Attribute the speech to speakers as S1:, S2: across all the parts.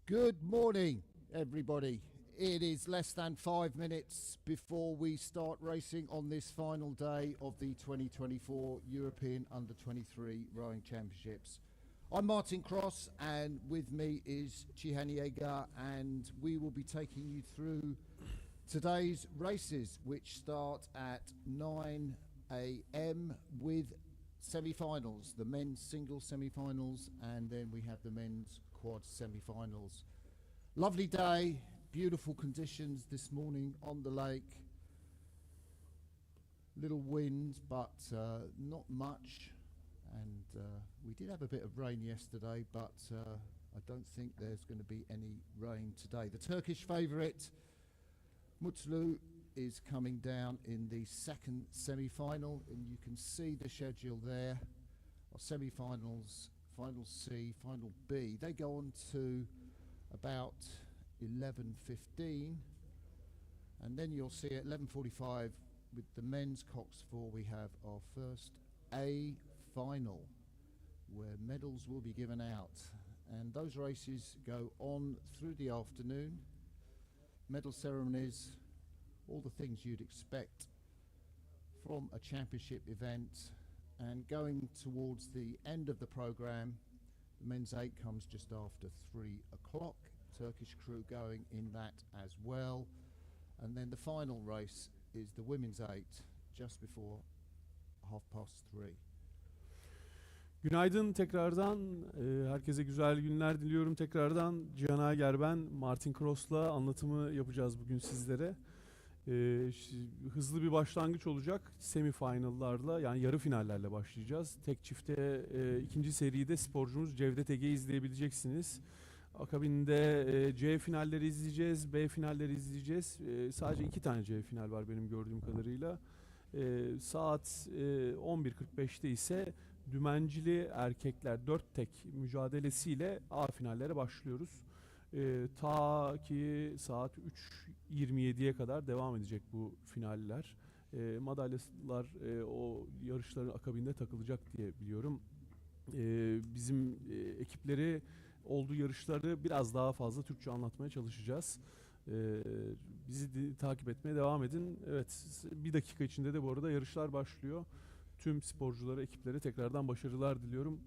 S1: Good morning, everybody. It is less than 5 minutes before we start racing on this final day of the 2024 European Under-23 Rowing Championships. I'm Martin Cross, and with me is Cihan Yeager, and we will be taking you through today's races, which start at 9 a.m. with semi-finals, the men's single semi-finals, and then we have the men's quad semi-finals. Lovely day, beautiful conditions this morning on the lake. Little wind, but not much. And we did have a bit of rain yesterday, but I don't think there's going to be any rain today. The Turkish favourite, Mutlu, is coming down in the second semi-final, and you can see the schedule there. Our semi-finals, Final C, Final B, they go on to about 11:15, and then you'll see at 11:45 with the men's Cox 4 we have our first A final where medals will be given out, and those races go on through the afternoon. Medal ceremonies, all the things you'd expect from a championship event. And going towards the end of the programme, the men's 8 comes just after 3 o'clock. Turkish crew going in that as well. And then the final race is the women's 8 just before 3:30.
S2: Günaydın tekrardan. Herkese güzel günler diliyorum tekrardan. Cihan Yeager ben, Martin Cross'la anlatımı yapacağız bugün sizlere. Hızlı bir başlangıç olacak. Semifinal'larla, yani yarı finallerle başlayacağız. Tek çifte ikinci seride sporcumuz Cevdet Ege'yi izleyebileceksiniz. Akabinde C finalleri izleyeceğiz, B finalleri izleyeceğiz. Sadece 2 tane C final var benim gördüğüm kadarıyla. Saat 11.45'te ise dümencili erkekler 4 tek mücadelesiyle A finallere başlıyoruz. Ta ki saat 3.27'ye kadar devam edecek bu finaller. Madalyalar o yarışların akabinde takılacak diye biliyorum. Bizim ekipleri olduğu yarışları biraz daha fazla Türkçe anlatmaya çalışacağız. Bizi takip etmeye devam edin. Evet, bir dakika içinde de bu arada yarışlar başlıyor. Tüm sporculara, ekiplere tekrardan başarılar diliyorum.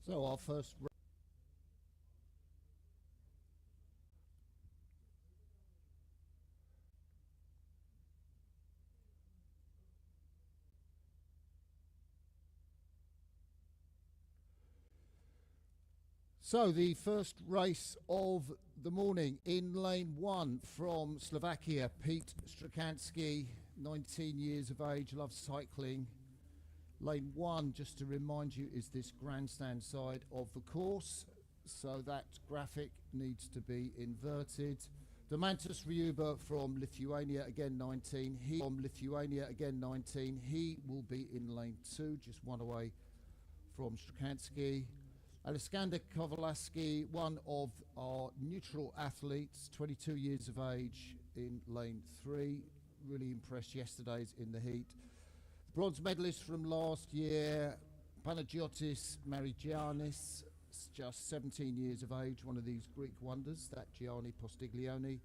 S1: So our first So the first race of the morning in lane 1 from Slovakia, Pete Strakansky, 19 years of age, loves cycling. Lane 1, just to remind you, is this grandstand side of the course, so that graphic needs to be inverted. Domantas Ryuba from Lithuania, again 19. He will be in lane 2, just one away from Strakansky. Alexander Kovalaski, one of our neutral athletes, 22 years of age, in lane 3. Really impressed yesterday's in the heat. Bronze medalist from last year, Panagiotis Marigiannis, just 17 years of age, one of these Greek wonders, that Gianni Postiglione,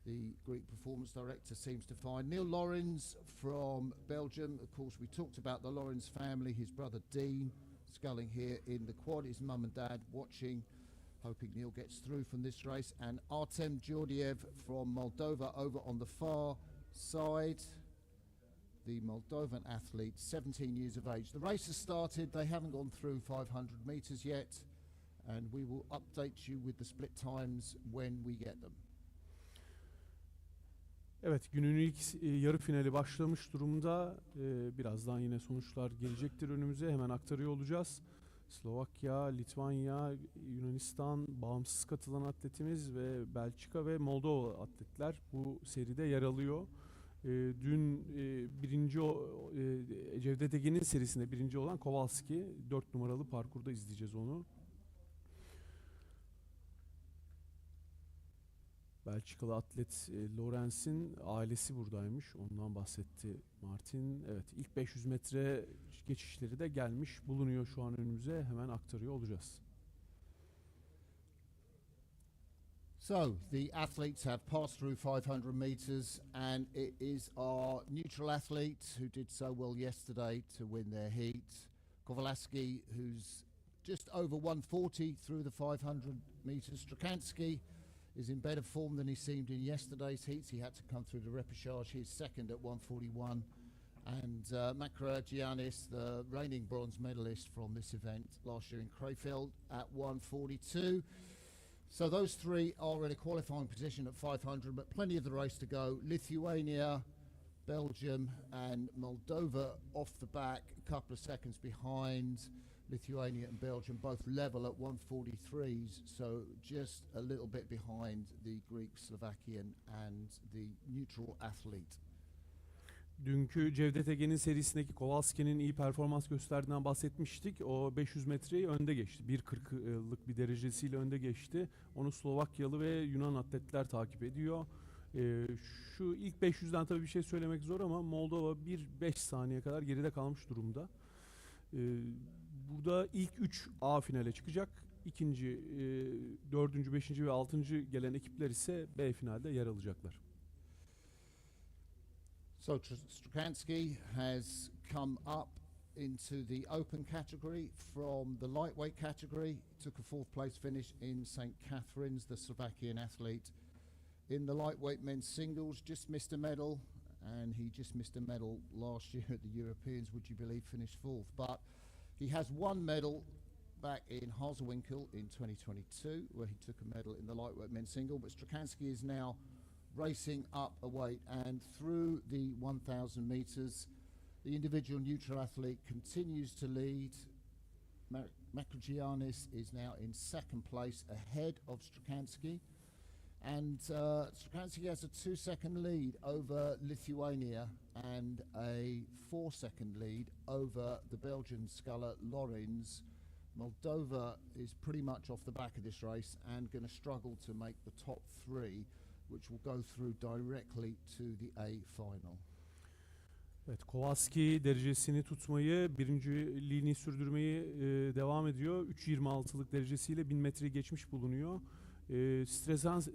S1: the Greek performance director, seems to find. Neil Lorenz from Belgium, of course we talked about the Lorenz family, his brother Dean, sculling here in the quad, his mum and dad watching, hoping Neil gets through from this race. And Artem Georgiev from Moldova over on the far side, the Moldovan athlete, 17 years of age. The race has started, they haven't gone through 500 metres yet, and we will update you with the split times when we get them.
S2: Evet, günün ilk yarı finali başlamış durumda. Birazdan yine sonuçlar gelecektir önümüze. Hemen aktarıyor olacağız. Slovakya, Litvanya, Yunanistan, bağımsız katılan atletimiz ve Belçika ve Moldova atletler bu seride yer alıyor. Dün Cevdet Ege'nin serisinde birinci olan Kowalski, 4 numaralı parkurda izleyeceğiz onu. Belçikalı atlet Lorenz'in ailesi buradaymış. Ondan bahsetti Martin. Evet, ilk 500 metre geçişleri de gelmiş bulunuyor şu an önümüze. Hemen aktarıyor olacağız.
S1: So the athletes have passed through 500 meters, and it is our neutral athlete who did so well yesterday to win their heat. Kowalski, who's just over 140 through the 500 meters. Strakansky is in better form than he seemed in yesterday's heats. He had to come through the repechage. He's second at 141. And Makrogiannis, the reigning bronze medalist from this event last year in Krefeld, at 142. So those three are in a qualifying position at 500, but plenty of the race to go. Lithuania, Belgium and Moldova off the back, a couple of seconds behind. Lithuania and Belgium both level at 143s, so just a little bit behind the Greek, Slovakian and the neutral athlete.
S2: Dünkü Cevdet Ege'nin serisindeki Kowalski'nin iyi performans gösterdiğinden bahsetmiştik. O 500 metreyi önde geçti. 1.40'lık bir derecesiyle önde geçti. Onu Slovakyalı ve Yunan atletler takip ediyor. Şu ilk 500'den tabii bir şey söylemek zor ama Moldova 1.5 saniye kadar geride kalmış durumda. Burada ilk 3 A finale çıkacak. İkinci, dördüncü, beşinci ve altıncı gelen ekipler ise B finalde yer alacaklar.
S1: So Strakansky has come up into the open category from the lightweight category. He took a fourth place finish in St. Catherine's, the Slovakian athlete. In the lightweight men's singles, just missed a medal, and he just missed a medal last year at the Europeans, would you believe, finished fourth. But he has one medal back in Hazelwinkel in 2022, where he took a medal in the lightweight men's single. But Strakansky is now racing up a weight, and through the 1,000 metres, the individual neutral athlete continues to lead. Makrogiannis is now in second place ahead of Strakansky, and Strakansky has a 2-second lead over Lithuania and a 4-second lead over the Belgian sculler Lorenz. Moldova is pretty much off the back of this race and going to struggle to make the top three, which will go through directly to the A final.
S2: Evet, Kowalski derecesini tutmayı, birinciliğini sürdürmeyi devam ediyor. 3.26'lık derecesiyle 1000 metreyi geçmiş bulunuyor.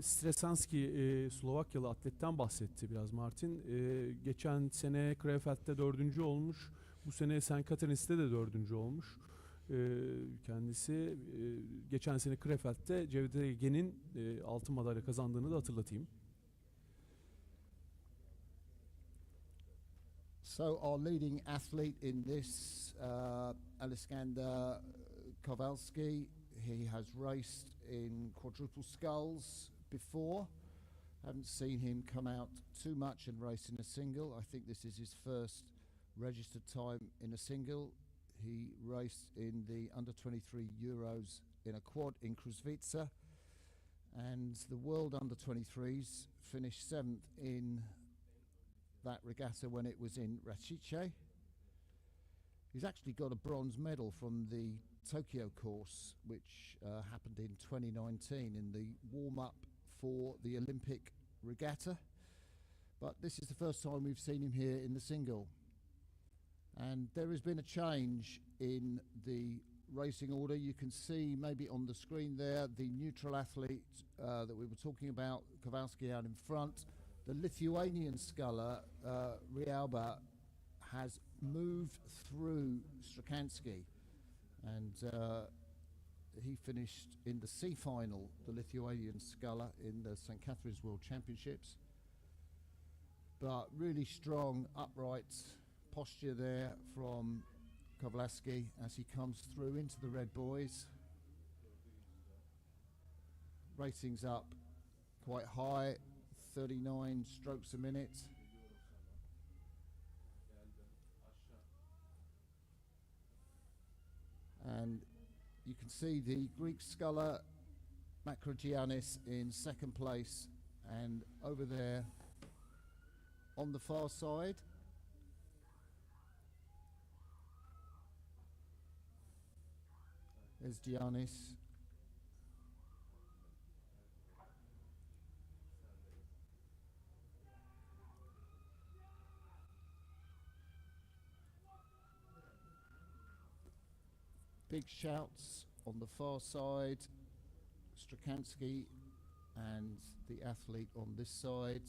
S2: Stresanski Slovakyalı atletten bahsetti biraz Martin. Geçen sene Krefeld'de 4. olmuş. Bu sene St. Catherine's'te de 4. olmuş. Kendisi geçen sene Krefeld'de Cevdet Ege'nin altın madalya kazandığını da hatırlatayım.
S1: So our leading athlete in this, Alexander Kowalski, he has raced in quadruple sculls before. Haven't seen him come out too much and race in a single. I think this is his first registered time in a single. He raced in the under 23 Euros in a quad in Krušvica, and the world under 23s finished 7th in that regatta when it was in Račice. He's actually got a bronze medal from the Tokyo course, which happened in 2019 in the warm-up for the Olympic regatta. But this is the first time we've seen him here in the single. And there has been a change in the racing order. You can see maybe on the screen there the neutral athlete that we were talking about, Kowalski out in front. The Lithuanian sculler, Riauba, has moved through Strakansky, and he finished in the C final, the Lithuanian sculler, in the St. Catherine's World Championships. But really strong, upright posture there from Kowalski as he comes through into the red boys. Rating's up quite high, 39 strokes a minute. And you can see the Greek sculler Makrogiannis in second place, and over there on the far side there's Giannis. big shouts on the far side. Strakansky and the athlete on this side.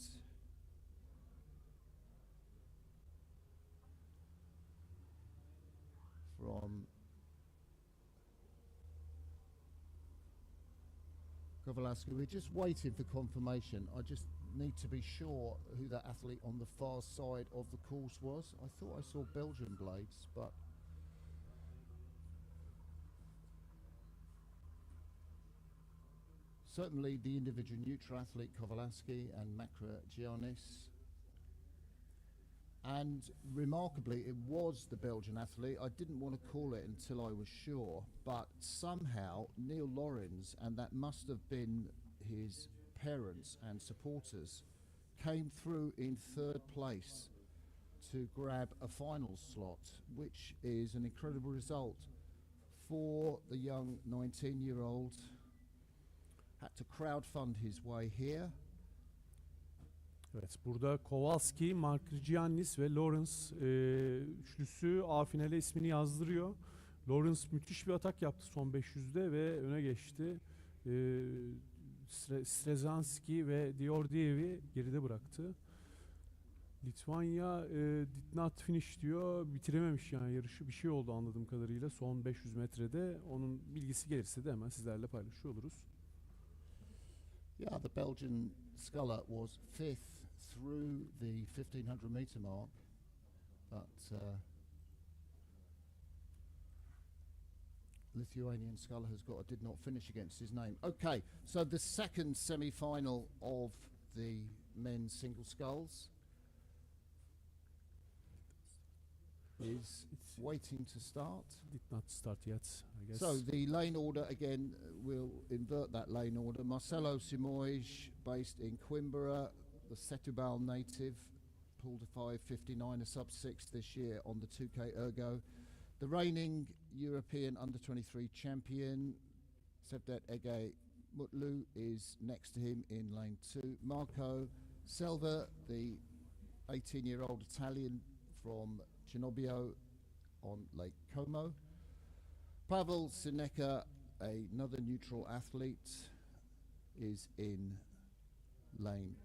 S1: From Kowalski. We're just waiting for confirmation. I just need to be sure who that athlete on the far side of the course was. I thought I saw Belgian blades, but certainly the individual neutral athlete Kowalski and Makra Giannis. And remarkably, it was the Belgian athlete. I didn't want to call it until I was sure, but somehow Neil Lorenz, and that must have been his parents and supporters, came through in third place to grab a final slot, which is an incredible result for the young 19-year-old. Had to crowdfund his way here.
S2: Evet, burada Kowalski, Markgiannis ve Lawrence üçlüsü A finale ismini yazdırıyor. Lawrence müthiş bir atak yaptı son 500'de ve öne geçti. Strezanski ve Diordiev'i geride bıraktı. Litvanya did not finish diyor. Bitirememiş yani yarışı. Bir şey oldu anladığım kadarıyla son 500 metrede. Onun bilgisi gelirse de hemen sizlerle paylaşıyor oluruz.
S1: Yeah, the Belgian sculler was fifth through the 1500 meter mark, but Lithuanian sculler has got a did not finish against his name. Okay, so the second semi-final of the men's single sculls is waiting to start.
S2: Did not start yet, I guess.
S1: So the lane order again, we'll invert that lane order. Marcelo Simoes, based in Coimbra, the Setúbal native, pulled a 5:59, a sub-6 this year on the 2K ergo. The reigning European under-23 champion, Sevdet Ege Mutlu, is next to him in lane 2. Marco Selva, the 18-year-old Italian from Cenobio on Lake Como. Pavel Sineka, another neutral athlete, is in lane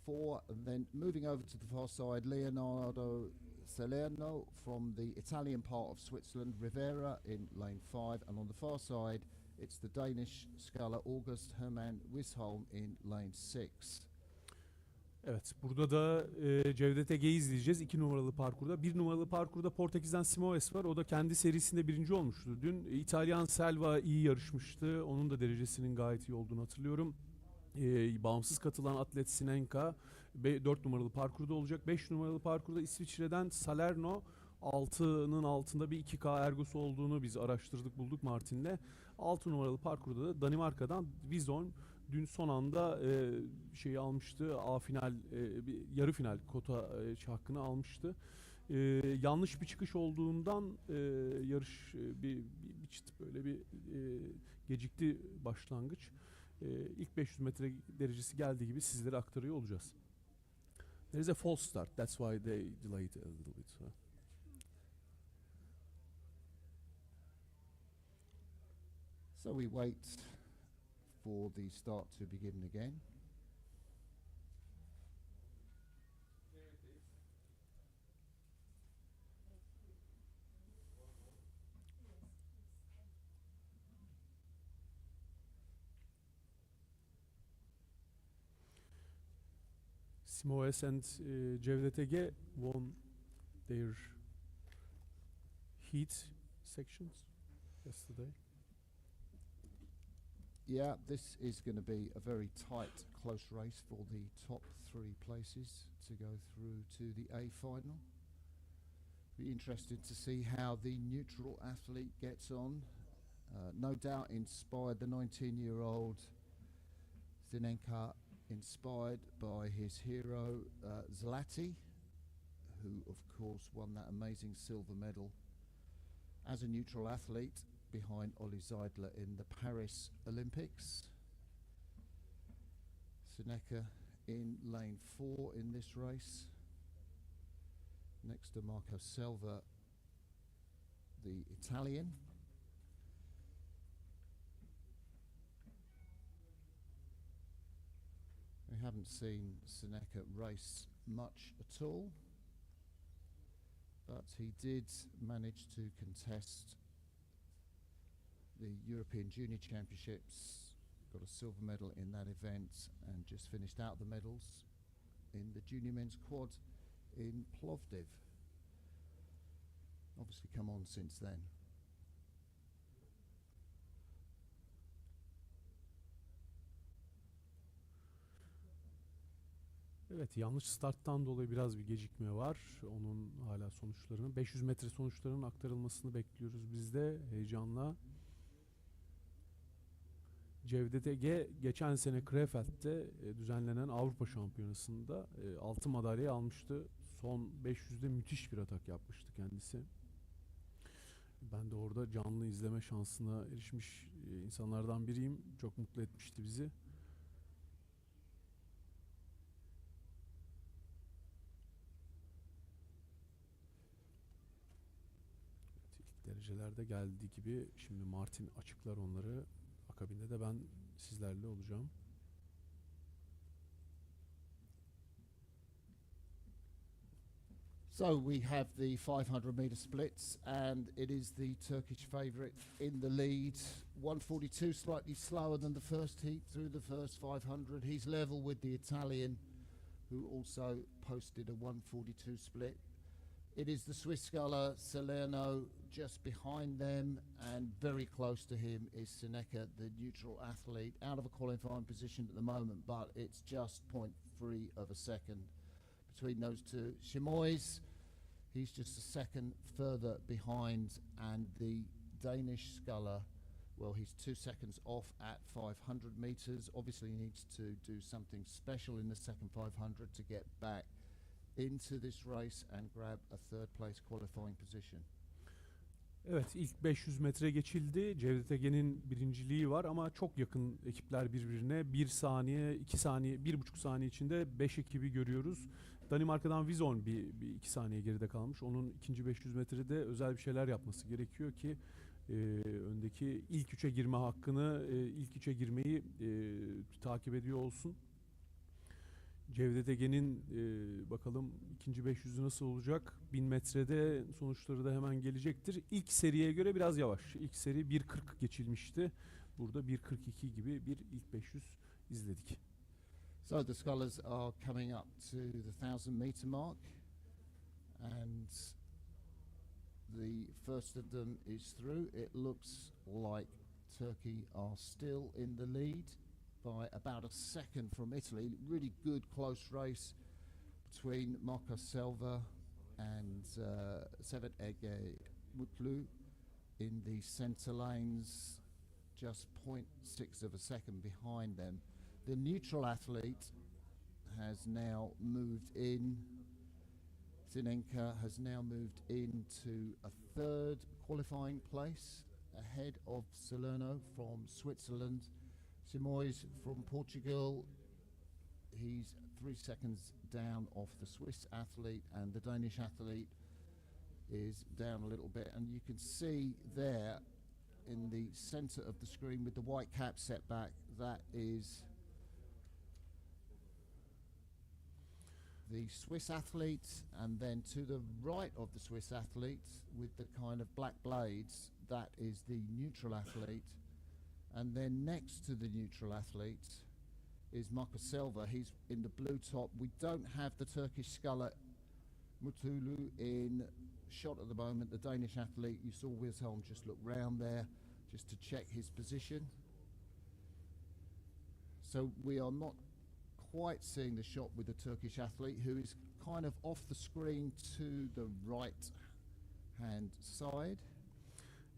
S1: 4. And then moving over to the far side, Leonardo Salerno from the Italian part of Switzerland, Rivera in lane 5. And on the far side, it's the Danish sculler August Hermann Wisholm in lane 6.
S2: Evet, burada da Cevdet Ege'yi izleyeceğiz 2 numaralı parkurda. 1 numaralı parkurda Portekiz'den Simoes var. O da kendi serisinde birinci olmuştu. Dün İtalyan Selva iyi yarışmıştı. Onun da derecesinin gayet iyi olduğunu hatırlıyorum. Bağımsız katılan atlet Sinenka 4 numaralı parkurda olacak. 5 numaralı parkurda İsviçre'den Salerno 6'nın altında bir 2K ergosu olduğunu biz araştırdık, bulduk Martin'le. 6 numaralı parkurda da Danimarka'dan Vizon dün son anda şeyi almıştı. A final, yarı final kota hakkını almıştı. Yanlış bir çıkış olduğundan yarış bir çıt böyle bir gecikti başlangıç. İlk 500 metre derecesi geldiği gibi sizlere aktarıyor olacağız. There is a false start. That's why they delayed a little bit.
S1: So we wait for the start to begin again.
S2: Simoes and Cevdet Ege won their heat sections yesterday.
S1: Yeah, this is going to be a very tight, close race for the top 3 places to go through to the A final. Be interested to see how the neutral athlete gets on. No doubt inspired, the 19-year-old Zinenka, inspired by his hero Zlati, who of course won that amazing silver medal as a neutral athlete behind Olli Zeidler in the Paris Olympics. Sineka in lane 4 in this race, next to Marco Selva, the Italian. We haven't seen Seneca race much at all, but he did manage to contest the European Junior Championships, got a silver medal in that event, and just finished out the medals in the junior men's quad in Plovdiv. Obviously come on since then.
S2: Evet, yanlış starttan dolayı biraz bir gecikme var. Onun hala sonuçlarının 500 metre sonuçlarının aktarılmasını bekliyoruz biz de heyecanla. Cevdet Ege geçen sene Krefeld'de düzenlenen Avrupa Şampiyonası'nda altın madalya almıştı. Son 500'de müthiş bir atak yapmıştı kendisi. Ben de orada canlı izleme şansına erişmiş insanlardan biriyim. Çok mutlu etmişti bizi. İlk derecelerde geldiği gibi şimdi Martin açıklar onları. Akabinde de ben sizlerle olacağım.
S1: So we have the 500 meter splits, and it is the Turkish favourite in the lead. 142, slightly slower than the first heat through the first 500. He's level with the Italian, who also posted a 142 split. It is the Swiss sculler Salerno just behind them, and very close to him is Seneca, the neutral athlete, out of a qualifying position at the moment, but it's just 0.3 of a second between those two. Chimois, he's just a second further behind, and the Danish sculler, well, he's 2 seconds off at 500 metres. Obviously he needs to do something special in the second 500 to get back into this race and grab a third place qualifying position.
S2: Evet, ilk 500 metre geçildi. Cevdet Ege'nin birinciliği var ama çok yakın ekipler birbirine. 1 saniye, 2 saniye, 1,5 saniye içinde 5 ekibi görüyoruz. Danimarka'dan Vizon bir 2 saniye geride kalmış. Onun ikinci 500 metrede özel bir şeyler yapması gerekiyor ki öndeki ilk 3'e girme hakkını, ilk 3'e girmeyi takip ediyor olsun. Cevdet Ege'nin bakalım ikinci 500'ü nasıl olacak? 1000 metrede sonuçları da hemen gelecektir. İlk seriye göre biraz yavaş. İlk seri 1.40 geçilmişti. Burada 1.42 gibi bir ilk 500 izledik.
S1: So the scullers are coming up to the 1000 meter mark, and the first of them is through. It looks like Turkey are still in the lead by about a second from Italy. Really good close race between Marco Selva and Sevet Ege Mutlu in the centre lanes, just 0.6 of a second behind them. The neutral athlete has now moved in. Sinenka has now moved into a third qualifying place ahead of Salerno from Switzerland. Simois from Portugal, he's 3 seconds down off the Swiss athlete, and the Danish athlete is down a little bit. And you can see there in the centre of the screen with the white cap set back, that is the Swiss athlete, and then to the right of the Swiss athlete with the kind of black blades, that is the neutral athlete. And then next to the neutral athlete is Marco Selva. He's in the blue top. We don't have the Turkish sculler Mutulu in shot at the moment. The Danish athlete, you saw Wisholm just look round there just to check his position. So we are not quite seeing the shot with the Turkish athlete, who is kind of off the screen to the right hand side.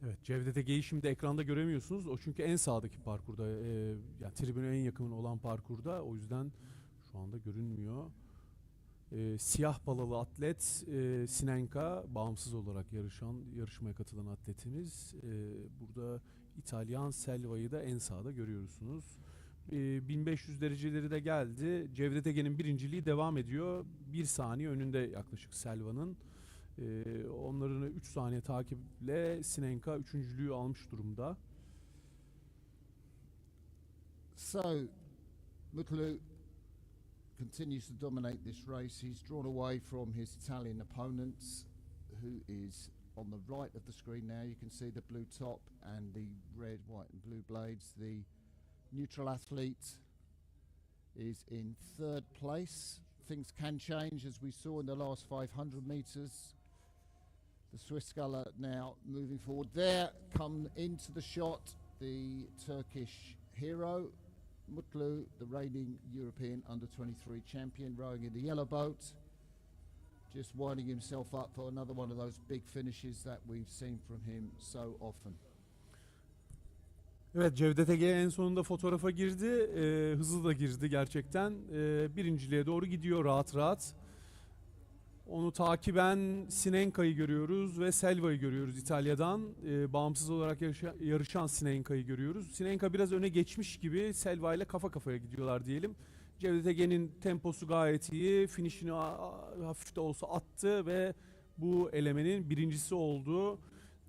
S2: Evet, Cevdet Ege'yi şimdi ekranda göremiyorsunuz. O çünkü en sağdaki parkurda, yani tribüne en yakın olan parkurda. O yüzden şu anda görünmüyor. Siyah palalı atlet Sinenka, bağımsız olarak yarışmaya katılan atletimiz. Burada İtalyan Selva'yı da en sağda görüyorsunuz. 1500 dereceleri de geldi. Cevdet Ege'nin birinciliği devam ediyor. 1 saniye önünde yaklaşık Selva'nın. Onların 3 saniye takiple Sinenka üçüncülüğü almış durumda.
S1: So Mutlu continues to dominate this race. He's drawn away from his Italian opponents, who is on the right of the screen now. You can see the blue top and the red, white and blue blades. The neutral athlete is in third place. Things can change, as we saw in the last 500 metres. The Swiss sculler now moving forward. There come into the shot the Turkish hero, Mutlu, the reigning European under-23 champion, rowing in the yellow boat, just winding himself up for another one of those big finishes that we've seen from him so often.
S2: Evet, Cevdet Ege en sonunda fotoğrafa girdi. Hızlı da girdi gerçekten. Birinciliğe doğru gidiyor rahat rahat. Onu takiben Sinenka'yı görüyoruz ve Selva'yı görüyoruz İtalya'dan. Bağımsız olarak yarışan Sinenka'yı görüyoruz. Sinenka biraz öne geçmiş gibi, Selva ile kafa kafaya gidiyorlar diyelim. Cevdet Ege'nin temposu gayet iyi. Finişini hafif de olsa attı ve bu elemenin birincisi oldu.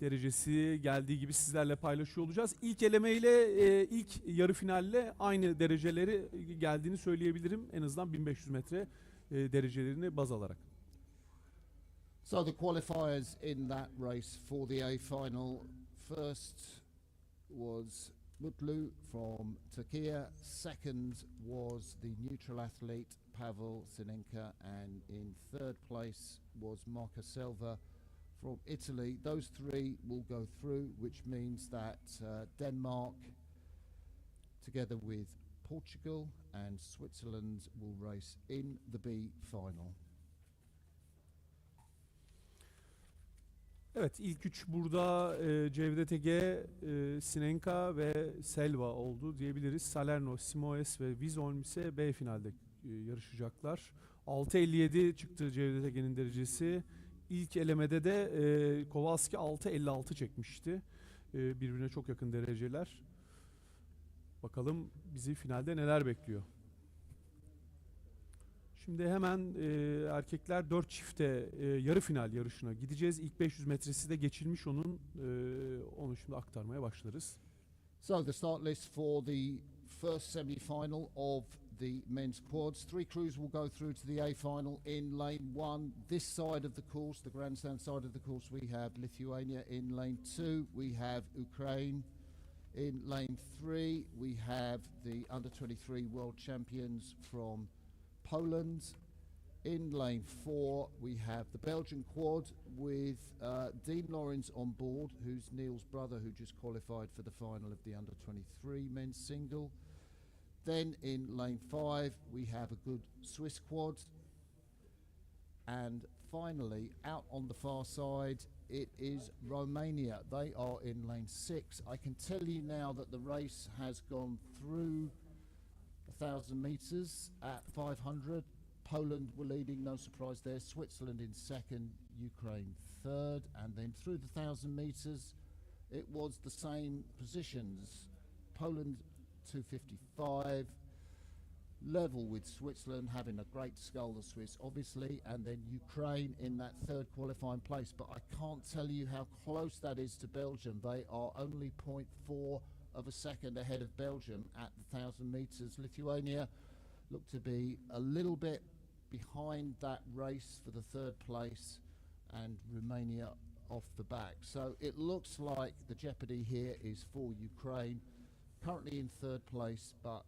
S2: Derecesi geldiği gibi sizlerle paylaşıyor olacağız. İlk elemeyle ilk yarı finalle aynı dereceleri geldiğini söyleyebilirim. En azından 1500 metre derecelerini baz alarak.
S1: So the qualifiers in that race for the A final. First was Mutlu from Turkey. Second was the neutral athlete Pavel Sinenka, and in third place was Marco Selva from Italy. Those three will go through, which means that Denmark, together with Portugal and Switzerland, will race in the B final.
S2: Evet, ilk üç burada Cevdet Ege, Sinenka ve Selva oldu diyebiliriz. Salerno, Simoes ve Vizolm ise B finalde yarışacaklar. 6.57 çıktı Cevdet Ege'nin derecesi. İlk elemede de Kowalski 6.56 çekmişti. Birbirine çok yakın dereceler. Bakalım bizi finalde neler bekliyor. Şimdi hemen erkekler 4 çifte yarı final yarışına gideceğiz. İlk 500 metresi de geçilmiş onun. Onu şimdi aktarmaya başlarız.
S1: So the start list for the first semi-final of the men's quads. Three crews will go through to the A final in lane 1. This side of the course, the grandstand side of the course, we have Lithuania. In lane 2, we have Ukraine. In lane 3, we have the under-23 world champions from Poland. In lane 4, we have the Belgian quad with Dean Lawrence on board, who's Neil's brother, who just qualified for the final of the under-23 men's single. Then in lane 5, we have a good Swiss quad. And finally, out on the far side, it is Romania. They are in lane 6. I can tell you now that the race has gone through 1,000 metres at 500. Poland were leading, no surprise there. Switzerland in second, Ukraine third. And then through the 1,000 metres, it was the same positions. Poland 255, level with Switzerland, having a great scull, the Swiss obviously, and then Ukraine in that third qualifying place. But I can't tell you how close that is to Belgium. They are only 0.4 of a second ahead of Belgium at the 1,000 metres. Lithuania look to be a little bit behind that race for the third place, and Romania off the back. So it looks like the jeopardy here is for Ukraine, currently in third place, but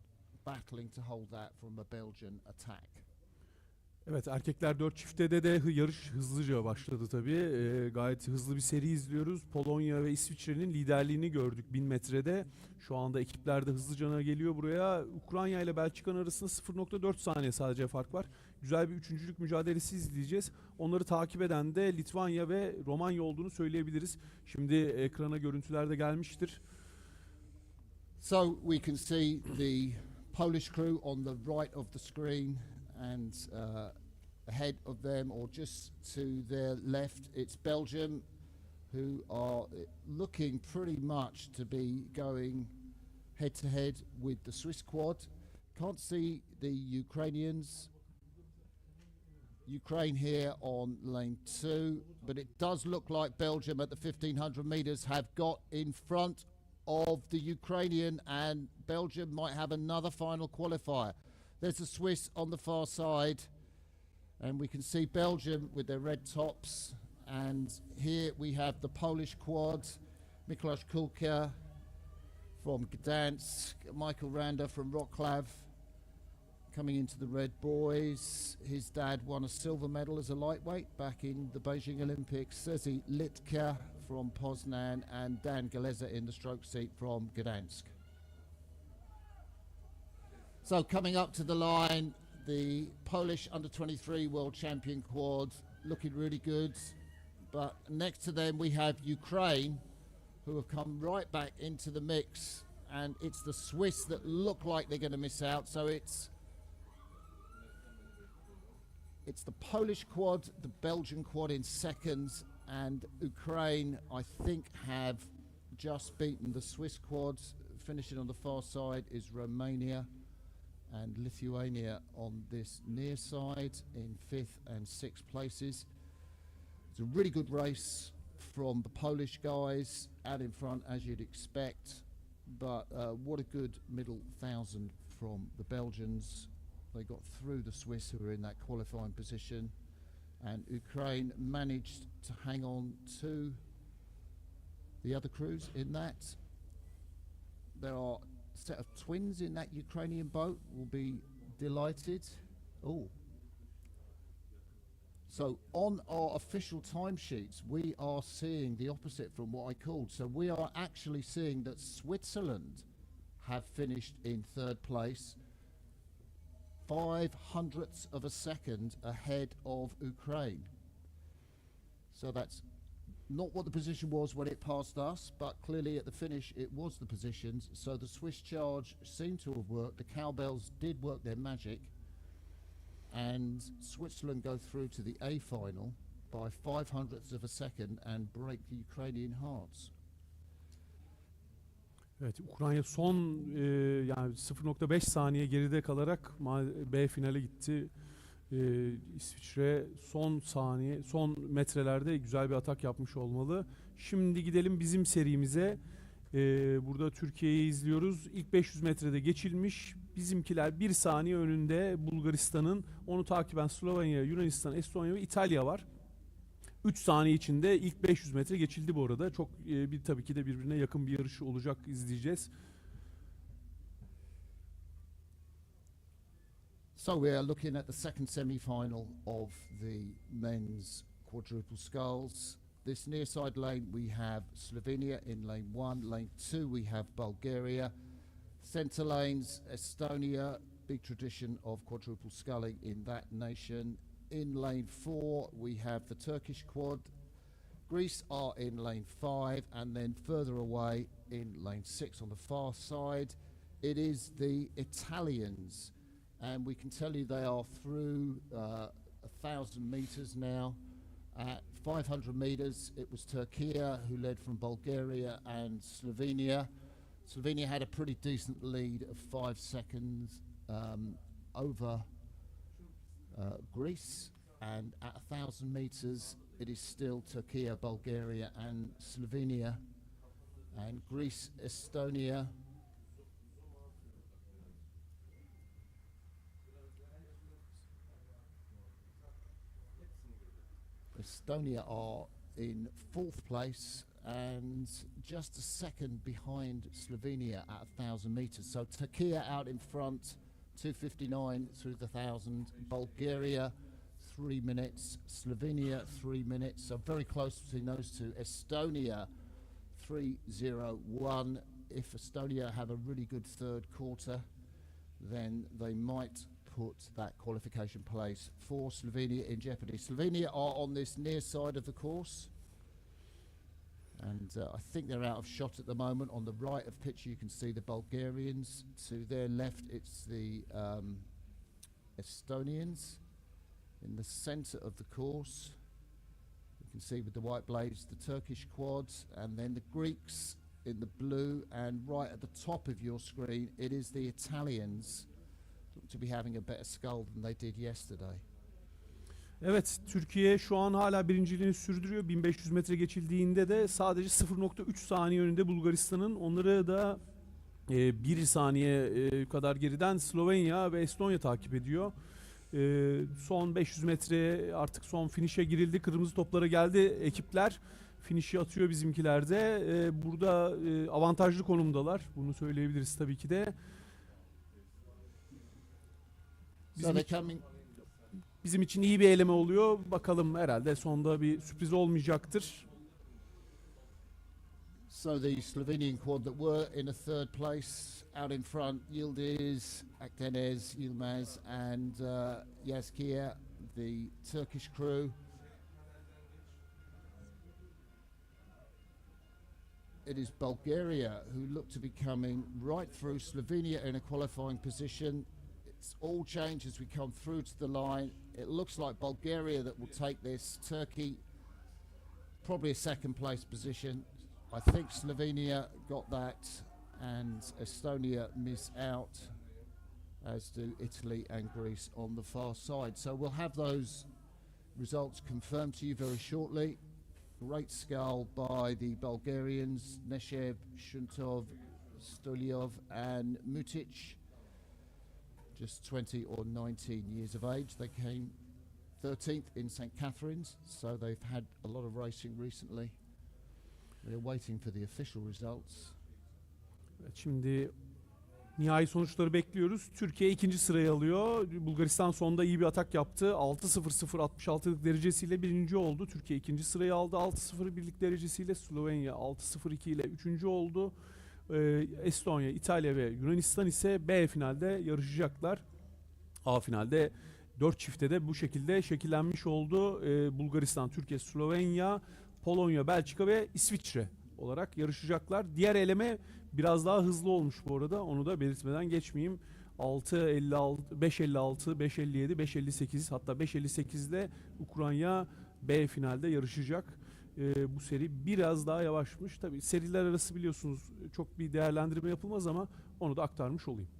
S1: battling to hold that from a Belgian attack.
S2: Evet, erkekler 4 çiftede de yarış hızlıca başladı tabii. Gayet hızlı bir seri izliyoruz. Polonya ve İsviçre'nin liderliğini gördük 1000 metrede. Şu anda ekipler de hızlıca geliyor buraya. Ukrayna ile Belçika'nın arasında 0.4 saniye sadece fark var. Güzel bir üçüncülük mücadelesi izleyeceğiz. Onları takip eden de Litvanya ve Romanya olduğunu söyleyebiliriz. Şimdi ekrana görüntüler de gelmiştir.
S1: So we can see the Polish crew on the right of the screen, and ahead of them, or just to their left, it's Belgium, who are looking pretty much to be going head to head with the Swiss quad. Can't see the Ukrainians. Ukraine here on lane 2, but it does look like Belgium at the 1,500 metres have got in front of the Ukrainian, and Belgium might have another final qualifier. There's the Swiss on the far side, and we can see Belgium with their red tops. And here we have the Polish quad, Miklos Kulka from Gdansk, Michael Randa from Wrocław coming into the red boys. His dad won a silver medal as a lightweight back in the Beijing Olympics. Sergei Litka from Poznan, and Dan Galeza in the stroke seat from Gdansk. So coming up to the line, the Polish under-23 world champion quad, looking really good. But next to them we have Ukraine, who have come right back into the mix, and it's the Swiss that look like they're going to miss out. So it's the Polish quad, the Belgian quad in seconds, and Ukraine, I think, have just beaten the Swiss quad. Finishing on the far side is Romania, and Lithuania on this near side in 5th and 6th places. It's a really good race from the Polish guys out in front, as you'd expect, but what a good middle thousand from the Belgians. They got through the Swiss, who were in that qualifying position, and Ukraine managed to hang on to the other crews in that. There are a set of twins in that Ukrainian boat, will be delighted. Oh. So on our official timesheets, we are seeing the opposite from what I called. So we are actually seeing that Switzerland have finished in 3rd place, 0.05 of a second ahead of Ukraine. So that's not what the position was when it passed us, but clearly at the finish it was the positions. So the Swiss charge seemed to have worked. The cowbells did work their magic, and Switzerland go through to the A final by 0.05 of a second and break the Ukrainian hearts.
S2: Evet, Ukrayna son yani 0.5 saniye geride kalarak B finale gitti. İsviçre son metrelerde güzel bir atak yapmış olmalı. Şimdi gidelim bizim serimize. Burada Türkiye'yi izliyoruz. İlk 500 metrede geçilmiş. Bizimkiler 1 saniye önünde Bulgaristan'ın. Onu takiben Slovenya, Yunanistan, Estonya ve İtalya var. 3 saniye içinde ilk 500 metre geçildi bu arada. Çok tabii ki de birbirine yakın bir yarış olacak, izleyeceğiz.
S1: So we are looking at the second semi-final of the men's quadruple sculls. This near side lane we have Slovenia in lane 1, lane 2 we have Bulgaria. Centre lanes, Estonia, big tradition of quadruple sculling in that nation. In lane 4 we have the Turkish quad. Greece are in lane 5, and then further away in lane 6 on the far side it is the Italians, and we can tell you they are through 1,000 meters now. At 500 meters it was Turkey who led from Bulgaria and Slovenia. Slovenia had a pretty decent lead of 5 seconds over Greece, and at 1,000 meters it is still Turkey, Bulgaria and Slovenia, and Greece, Estonia. Estonia are in 4th place and just a second behind Slovenia at 1,000 meters. So Turkey out in front, 2:59 through the 1,000. Bulgaria 3 minutes, Slovenia 3 minutes. So very close between those two. Estonia 3:01. If Estonia have a really good third quarter, then they might put that qualification place for Slovenia in jeopardy. Slovenia are on this near side of the course, and I think they're out of shot at the moment. On the right of picture you can see the Bulgarians. To their left it's the Estonians. In the centre of the course you can see with the white blades the Turkish quads, and then the Greeks in the blue, and right at the top of your screen it is the Italians. Look to be having a better skull than they did yesterday.
S2: Evet, Türkiye şu an hala birinciliğini sürdürüyor. 1500 metre geçildiğinde de sadece 0.3 saniye önünde Bulgaristan'ın. Onları da Bir saniye kadar geriden Slovenya ve Estonya takip ediyor. Son 500 metre artık son finish'e girildi. Kırmızı toplara geldi ekipler. Finish'i atıyor bizimkiler de. Burada avantajlı konumdalar. Bunu söyleyebiliriz tabii ki de. Bizim için iyi bir eleme oluyor. Bakalım herhalde sonda bir sürpriz olmayacaktır.
S1: So the Slovenian quad that were in a third place out in front, Yildiz, Akdeniz, Yilmaz and Yazkia, the Turkish crew. It is Bulgaria who look to be coming right through. Slovenia in a qualifying position. It's all changed as we come through to the line. It looks like Bulgaria that will take this. Turkey, probably a second place position. I think Slovenia got that and Estonia miss out, as do Italy and Greece on the far side. So we'll have those results confirmed to you very shortly. Great skull by the Bulgarians, Neshev, Shuntov, Stolyov and Mutic. Just 20 or 19 years of age. They came 13th in St. Catherine's, so they've had a lot of racing recently. We're waiting for the official results.
S2: Evet, şimdi nihai sonuçları bekliyoruz. Türkiye ikinci sırayı alıyor. Bulgaristan sonunda iyi bir atak yaptı. 6.00.66'lık derecesiyle birinci oldu. Türkiye ikinci sırayı aldı. 6.0 birlik derecesiyle Slovenya 6.02 ile üçüncü oldu. Estonya, İtalya ve Yunanistan ise B finalde yarışacaklar. A finalde 4 çifte de bu şekilde şekillenmiş oldu. Bulgaristan, Türkiye, Slovenya, Polonya, Belçika ve İsviçre olarak yarışacaklar. Diğer eleme biraz daha hızlı olmuş bu arada. Onu da belirtmeden geçmeyeyim. 6.56, 5.56, 5.57, 5.58 hatta 5.58 ile Ukrayna B finalde yarışacak. Bu seri biraz daha yavaşmış. Tabii seriler arası biliyorsunuz çok bir değerlendirme yapılmaz ama onu da aktarmış olayım.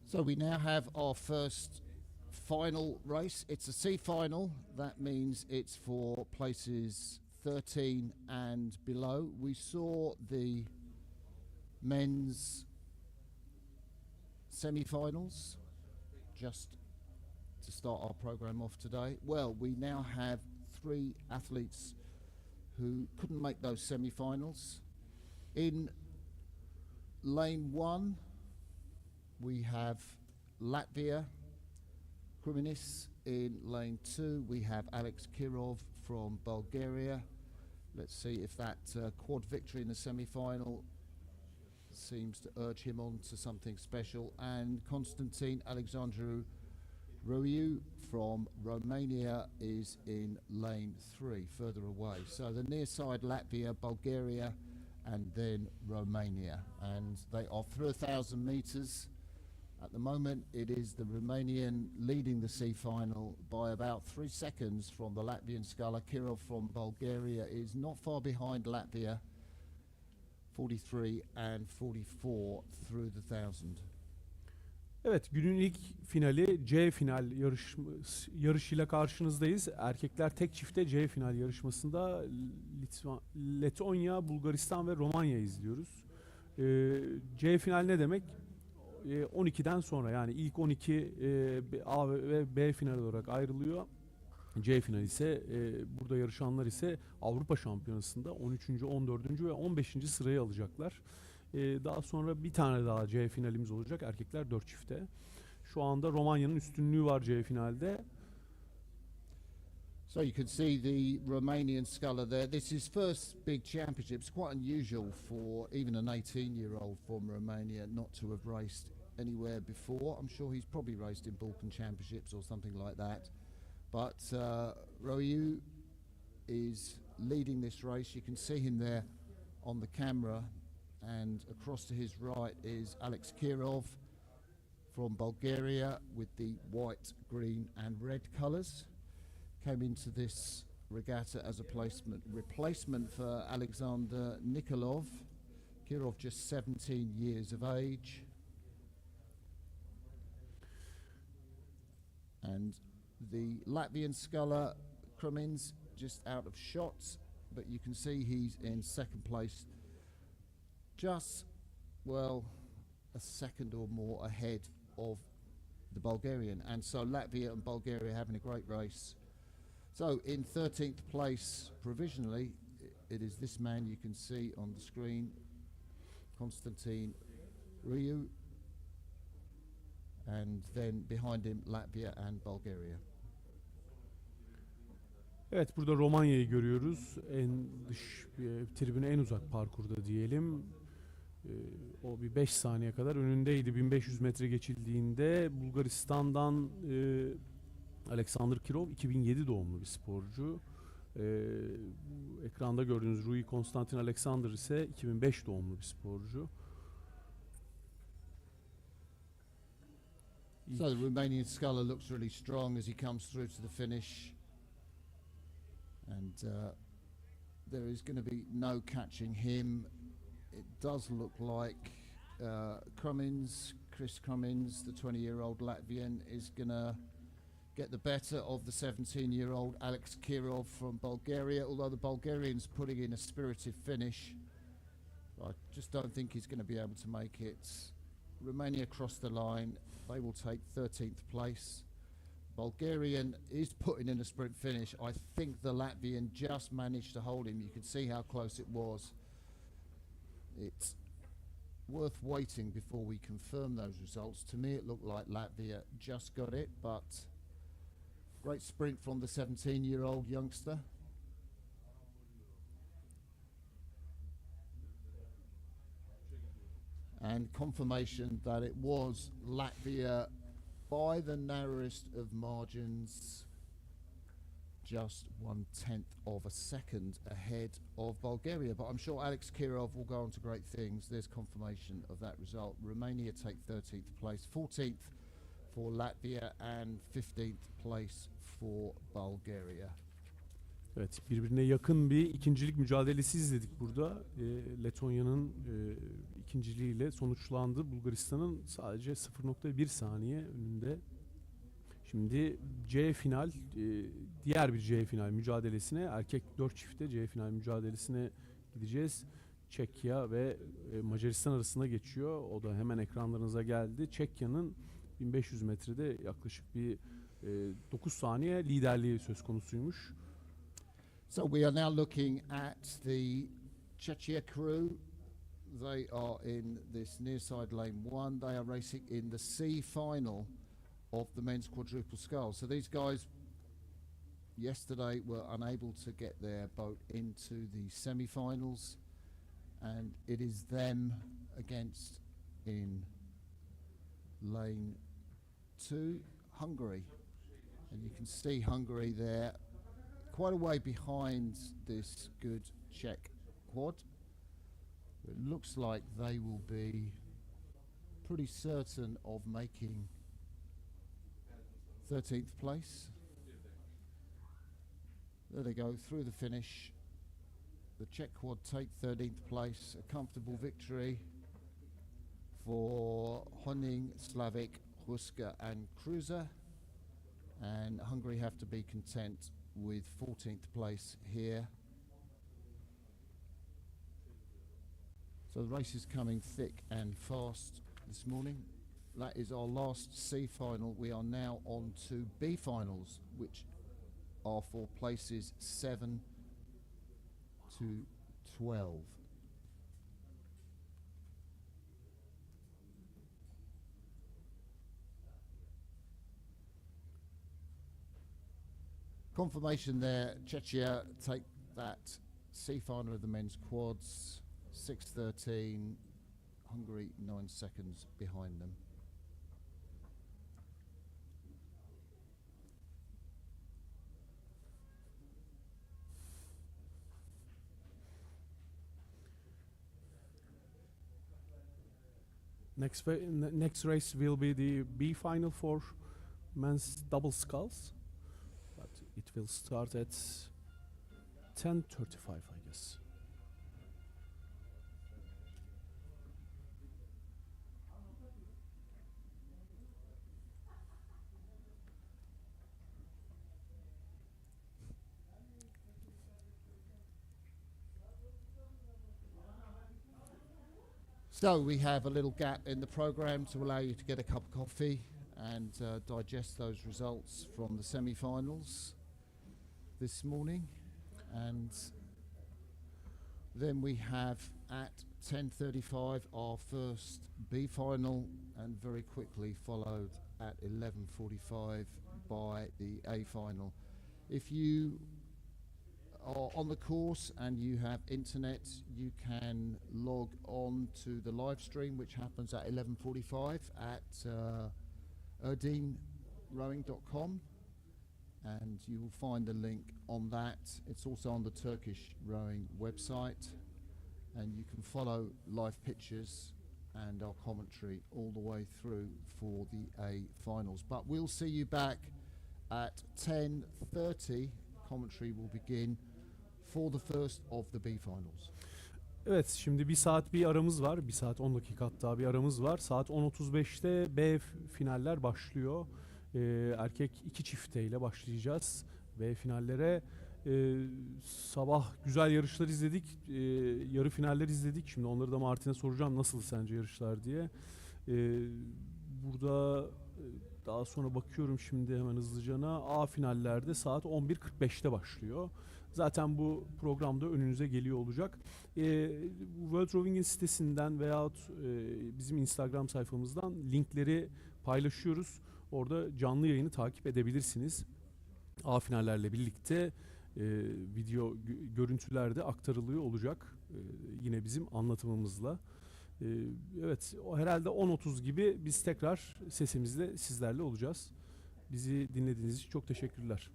S1: So we now have our first final race. It's a C final. That means it's for places 13 and below. We saw the men's semi-finals just to start our program off today. Well, we now have 3 athletes who couldn't make those semi-finals. In lane 1, we have Latvia, Kriminis. In lane 2, we have Alex Kirov from Bulgaria. Let's see if that quad victory in the semi-final seems to urge him on to something special. And Constantine Alexandru Roiu from Romania is in lane 3, further away. So the near side, Latvia, Bulgaria, and then Romania. And they are through 1,000 meters. At the moment, it is the Romanian leading the C final by about 3 seconds from the Latvian sculler. Kirov from Bulgaria is not far behind Latvia, 43 and 44 through the 1,000.
S2: Evet, günün ilk finali C final yarışıyla karşınızdayız. Erkekler tek çifte C final yarışmasında Letonya, Bulgaristan ve Romanya izliyoruz. C final ne demek? 12'den sonra yani ilk 12 A ve B final olarak ayrılıyor. C final ise burada yarışanlar ise Avrupa Şampiyonası'nda 13. 14. ve 15. sırayı alacaklar. Daha sonra bir tane daha C finalimiz olacak. Erkekler 4 çifte. Şu anda Romanya'nın üstünlüğü var C finalde.
S1: So you can see the Romanian sculler there. This is first big championship. It's quite unusual for even an 18-year-old from Romania not to have raced anywhere before. I'm sure he's probably raced in Balkan Championships or something like that. But Roiu is leading this race. You can see him there on the camera. And across to his right is Alex Kirov from Bulgaria with the white, green and red colours. Came into this regatta as a replacement for Alexander Nikolov. Kirov just 17 years of age. And the Latvian sculler Krumins just out of shot, but you can see he's in second place, just well, a second or more ahead of the Bulgarian. And so Latvia and Bulgaria having a great race. So in 13th place provisionally, it is this man you can see on the screen, Konstantin Ryu, and then behind him Latvia and Bulgaria.
S2: Evet, burada Romanya'yı görüyoruz. En dış tribüne en uzak parkurda diyelim. O bir 5 saniye kadar önündeydi 1500 metre geçildiğinde. Bulgaristan'dan Alexander Kirov 2007 doğumlu bir sporcu. Ekranda gördüğünüz Rui Konstantin Alexander ise 2005 doğumlu bir sporcu.
S1: So the Romanian sculler looks really strong as he comes through to the finish. And there is going to be no catching him. It does look like Chris Cummins, the 20-year-old Latvian, is going to get the better of the 17-year-old Alex Kirov from Bulgaria, although the Bulgarian's putting in a spirited finish. I just don't think he's going to be able to make it. Romania crossed the line. They will take 13th place. Bulgarian is putting in a sprint finish. I think the Latvian just managed to hold him. You can see how close it was. It's worth waiting before we confirm those results. To me, it looked like Latvia just got it, but great sprint from the 17-year-old youngster. And confirmation that it was Latvia by the narrowest of margins, just 1/10 of a second ahead of Bulgaria. But I'm sure Alex Kirov will go on to great things. There's confirmation of that result. Romania take 13th place, 14th for Latvia and 15th place for Bulgaria.
S2: Evet, birbirine yakın bir ikincilik mücadelesi izledik burada. Letonya'nın ikinciliğiyle sonuçlandı. Bulgaristan'ın sadece 0.1 saniye önünde. Şimdi C final, diğer bir C final mücadelesine, erkek 4 çifte C final mücadelesine gideceğiz. Çekya ve Macaristan arasında geçiyor. O da hemen ekranlarınıza geldi. Çekya'nın 1500 metrede yaklaşık bir 9 saniye liderliği söz konusuymuş.
S1: So we are now looking at the Czechia crew. They are in this near side lane 1. They are racing in the C final of the men's quadruple sculls. So these guys yesterday were unable to get their boat into the semi-finals, and it is them against, in lane 2, Hungary. And you can see Hungary there, quite a way behind this good Czech quad. It looks like they will be pretty certain of making 13th place. There they go, through the finish. The Czech quad take 13th place. A comfortable victory for Honing, Slavik, Huska and Cruiser. And Hungary have to be content with 14th place here. So the race is coming thick and fast this morning. That is our last C final. We are now on to B finals, which are for places 7 to 12. Confirmation there, Czechia take that C final of the men's quads, 6:13, Hungary 9 seconds behind them.
S2: Next race will be the B final for men's double sculls. But it will start at 10:35, I guess.
S1: So we have a little gap in the program to allow you to get a cup of coffee and digest those results from the semi-finals this morning. And then we have at 10:35 our first B final, and very quickly followed at 11:45 by the A final. If you are on the course and you have internet, you can log on to the live stream, which happens at 11:45 at erdinrowing.com, and you will find the link on that. It's also on the Turkish rowing website, and you can follow live pictures and our commentary all the way through for the A finals. But we'll see you back at 10:30. Commentary will begin for the first of the B finals.
S2: Evet, şimdi bir saat bir aramız var. 1 saat 10 dakika hatta bir aramız var. Saat 10.35'te B finaller başlıyor. Erkek 2 çifteyle başlayacağız B finallere. Sabah güzel yarışlar izledik. Yarı finaller izledik. Şimdi onları da Martin'e soracağım nasıl sence yarışlar diye. Burada daha sonra bakıyorum şimdi hemen hızlıcana. A finallerde saat 11.45'te başlıyor. Zaten bu programda önünüze geliyor olacak. World Rowing'in sitesinden veyahut bizim Instagram sayfamızdan linkleri paylaşıyoruz. Orada canlı yayını takip edebilirsiniz. A finallerle birlikte video görüntüler de aktarılıyor olacak. Yine bizim anlatımımızla. Evet, o herhalde 10.30 gibi biz tekrar sesimizle sizlerle olacağız. Bizi dinlediğiniz için çok teşekkürler.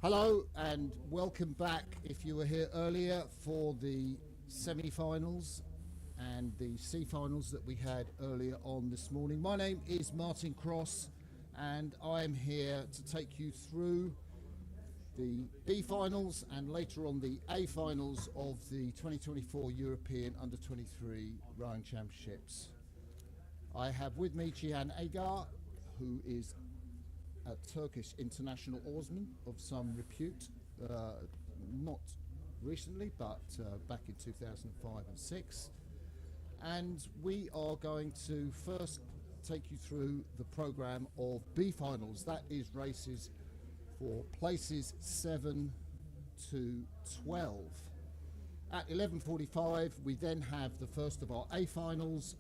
S1: Hello and welcome back if you were here earlier for the semi-finals and the C-finals that we had earlier on this morning. My name is Martin Cross and I'm here to take you through the B-finals and later on the A-finals of the 2024 European Under-23 Rowing Championships. I have with me Cihan Agar, who is a Turkish international oarsman of some repute, not recently, but back in 2005 and 6. And we are going to first take you through the programme of B-finals. That is races for places 7 to 12. At 11:45, we then have the first of our A-finals,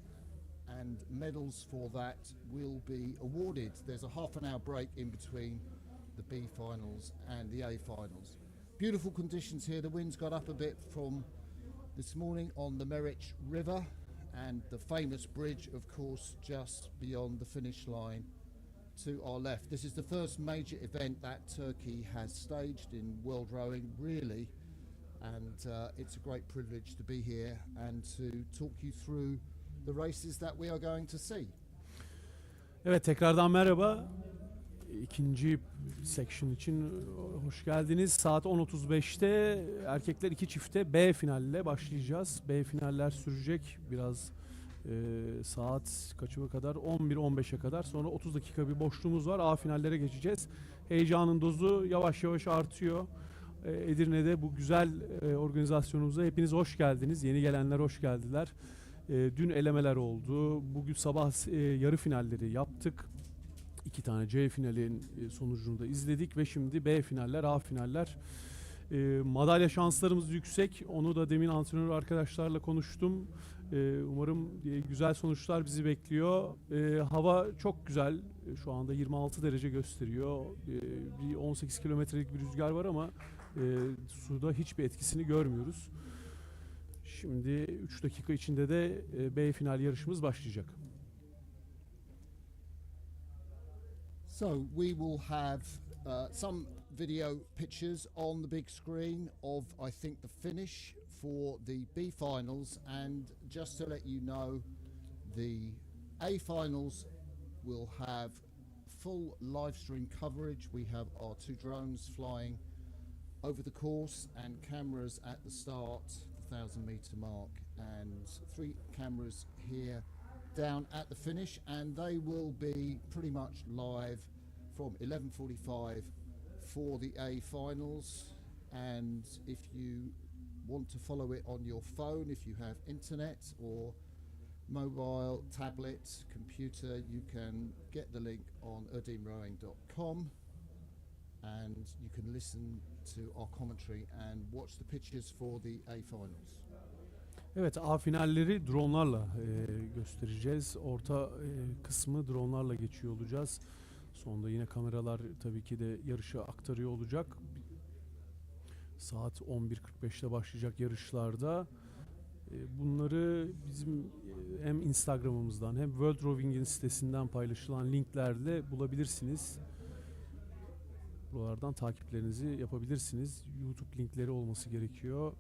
S1: and medals for that will be awarded. There's a half an hour break in between the B finals and the A finals. Beautiful conditions here. The wind's got up a bit from this morning on the Meriç River, and the famous bridge, of course, just beyond the finish line to our left. This is the first major event that Turkey has staged in world rowing, really, and it's a great privilege to be here and to talk you through the races that we are going to see.
S2: Evet, tekrardan merhaba. İkinci section için hoş geldiniz. Saat 10.35'te erkekler iki çifte B finalle başlayacağız. B finaller sürecek biraz saat kaçıma kadar? 11-15'e kadar. Sonra 30 dakika bir boşluğumuz var. A finallere geçeceğiz. Heyecanın dozu yavaş yavaş artıyor. Edirne'de bu güzel organizasyonumuza hepiniz hoş geldiniz. Yeni gelenler hoş geldiler. Dün elemeler oldu. Bugün sabah yarı finalleri yaptık. 2 tane C finalin sonucunu da izledik ve şimdi B finaller, A finaller. Madalya şanslarımız yüksek. Onu da demin antrenör arkadaşlarla konuştum. Umarım güzel sonuçlar bizi bekliyor. Hava çok güzel. Şu anda 26 derece gösteriyor. Bir 18 kilometrelik bir rüzgar var ama suda hiçbir etkisini görmüyoruz. Şimdi 3 dakika içinde de B final yarışımız başlayacak.
S1: So we will have some video pictures on the big screen of, I think, the finish for the B finals, and just to let you know, the A finals will have full live stream coverage. We have our 2 drones flying over the course and cameras at the start, the 1,000-meter mark, and 3 cameras here down at the finish, and they will be pretty much live from 11:45 for the A finals. And if you want to follow it on your phone, if you have internet or mobile, tablet, computer, you can get the link on erdemrowing.com and you can listen to our commentary and watch the pictures for the A finals.
S2: Evet, A finalleri dronlarla göstereceğiz. Orta kısmı dronlarla geçiyor olacağız. Sonunda yine kameralar tabii ki de yarışı aktarıyor olacak. Saat 11.45'te başlayacak yarışlarda. Bunları bizim hem Instagram'ımızdan hem World Rowing'in sitesinden paylaşılan linklerle bulabilirsiniz. Buralardan takiplerinizi yapabilirsiniz. YouTube linkleri olması gerekiyor.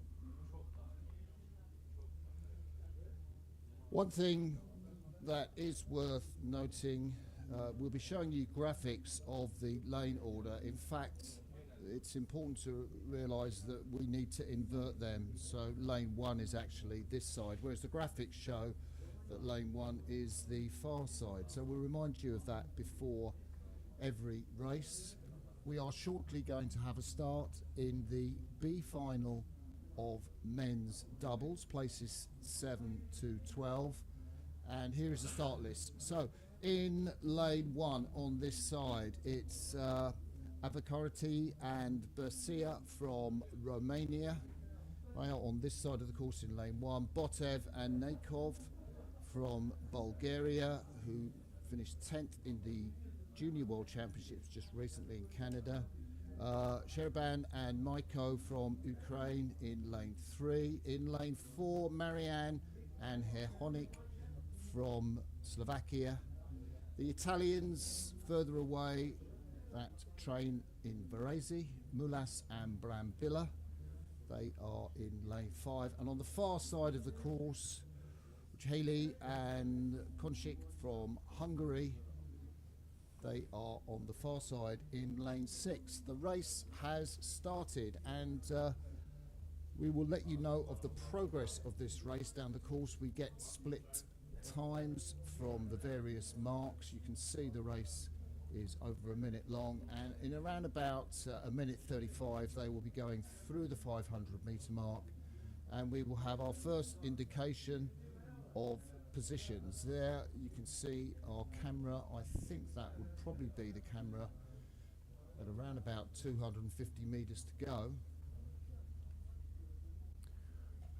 S1: One thing that is worth noting, we'll be showing you graphics of the lane order. In fact, it's important to realise that we need to invert them. So lane 1 is actually this side, whereas the graphics show that lane 1 is the far side. So we'll remind you of that before every race. We are shortly going to have a start in the B final of men's doubles, places 7 to 12, and here is the start list. So in lane 1 on this side, it's Abakarati and Bersia from Romania. They are on this side of the course in lane 1. Botev and Nakov from Bulgaria, who finished 10th in the Junior World Championships just recently in Canada. Sheraban and Maiko from Ukraine in lane 3. In lane 4, Marianne and Herhonik from Slovakia. The Italians further away that train in Varese, Mulas and Brambilla. They are in lane 5. And on the far side of the course, Haley and Konchik from Hungary, they are on the far side in lane 6. The race has started, and we will let you know of the progress of this race down the course. We get split times from the various marks. You can see the race is over a minute long, and in around about a minute 35 they will be going through the 500-meter mark, and we will have our first indication of positions. There you can see our camera. I think that would probably be the camera at around about 250 meters to go.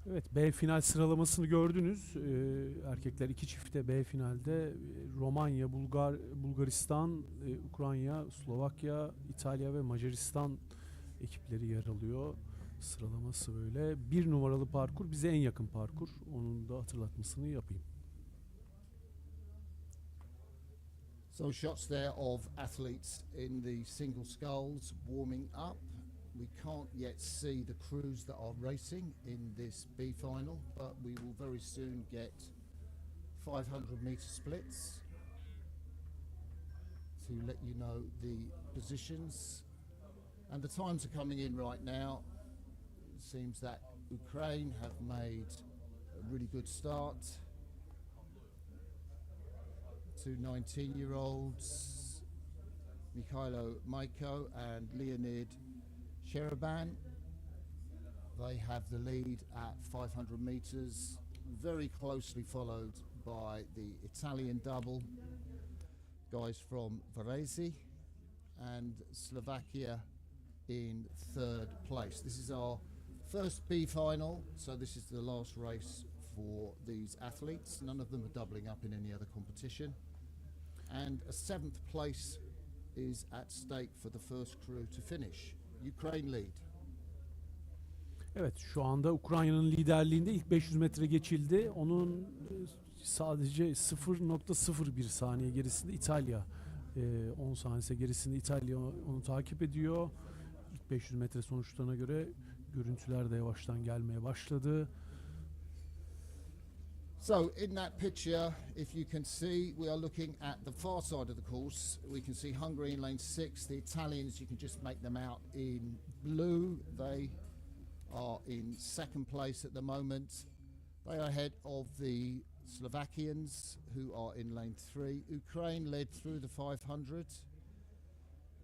S2: Evet, B final sıralamasını gördünüz. Erkekler iki çifte B finalde Romanya, Bulgaristan, Ukrayna, Slovakya, İtalya ve Macaristan ekipleri yer alıyor. Sıralaması böyle. 1 numaralı parkur bize en yakın parkur. Onun da hatırlatmasını yapayım.
S1: So shots there of athletes in the single sculls warming up. We can't yet see the crews that are racing in this B final, but we will very soon get 500-meter splits to let you know the positions. And the times are coming in right now. It seems that Ukraine have made a really good start. 2 19-year-olds, Mikhailo Maiko and Leonid Sheraban. They have the lead at 500 meters, very closely followed by the Italian double, guys from Varese, and Slovakia in 3rd place. This is our first B final, so this is the last race for these athletes. None of them are doubling up in any other competition. And a 7th place is at stake for the first crew to finish. Ukraine lead.
S2: Evet, şu anda Ukrayna'nın liderliğinde ilk 500 metre geçildi. Onun sadece 0.01 saniye gerisinde İtalya, 10 saniye gerisinde İtalya onu takip ediyor. İlk 500 metre sonuçlarına göre görüntüler de yavaştan gelmeye başladı.
S1: So in that picture, if you can see, we are looking at the far side of the course. We can see Hungary in lane 6. The Italians, you can just make them out in blue. They are in 2nd place at the moment. They are ahead of the Slovakians, who are in lane 3. Ukraine led through the 500.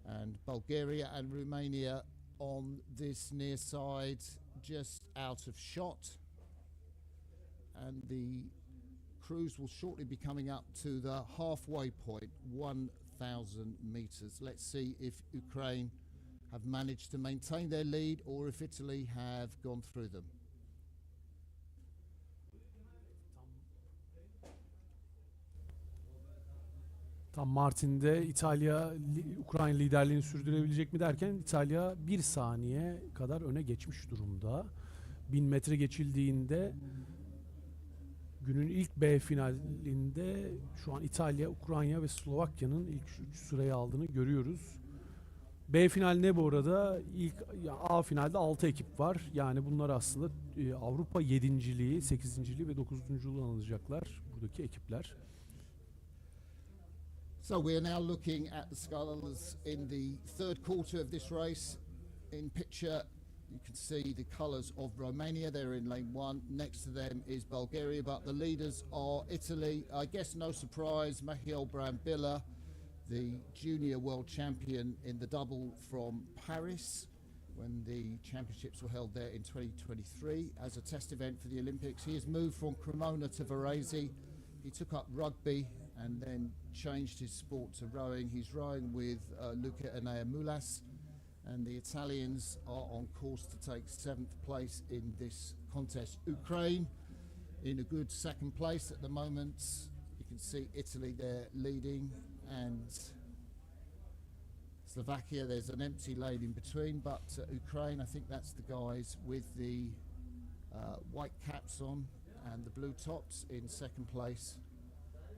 S1: And Bulgaria and Romania on this near side, just out of shot. And the crews will shortly be coming up to the halfway point, 1,000 meters. Let's see if Ukraine have managed to maintain their lead or if Italy have gone through them.
S2: Tam Martin'de İtalya Ukrayna liderliğini sürdürebilecek mi derken İtalya 1 saniye kadar öne geçmiş durumda. 1000 metre geçildiğinde günün ilk B finalinde şu an İtalya, Ukrayna ve Slovakya'nın ilk 3 sırayı aldığını görüyoruz. B final ne bu arada? A finalde 6 ekip var. Yani bunlar aslında Avrupa 7.liği, 8.liği ve 9.luğu alacaklar buradaki ekipler.
S1: So we are now looking at the sculls in the 3rd quarter of this race. In picture you can see the colours of Romania. They're in lane 1. Next to them is Bulgaria, but the leaders are Italy. I guess no surprise, Michael Brambilla, the junior world champion in the double from Paris when the championships were held there in 2023 as a test event for the Olympics. He has moved from Cremona to Varese. He took up rugby and then changed his sport to rowing. He's rowing with Luca Enea Mulas, and the Italians are on course to take 7th place in this contest. Ukraine in a good 2nd place at the moment. You can see Italy there leading, and Slovakia, there's an empty lane in between, but Ukraine, I think that's the guys with the white caps on and the blue tops in 2nd place,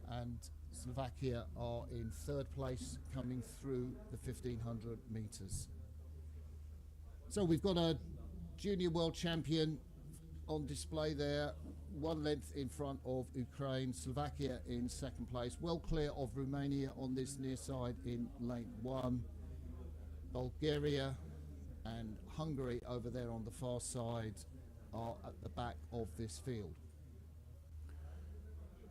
S1: and Slovakia are in 3rd place coming through the 1500 meters. So we've got a junior world champion on display there, one length in front of Ukraine, Slovakia in second place, well clear of Romania on this near side in lane 1, Bulgaria and Hungary over there on the far side are at the back of this field.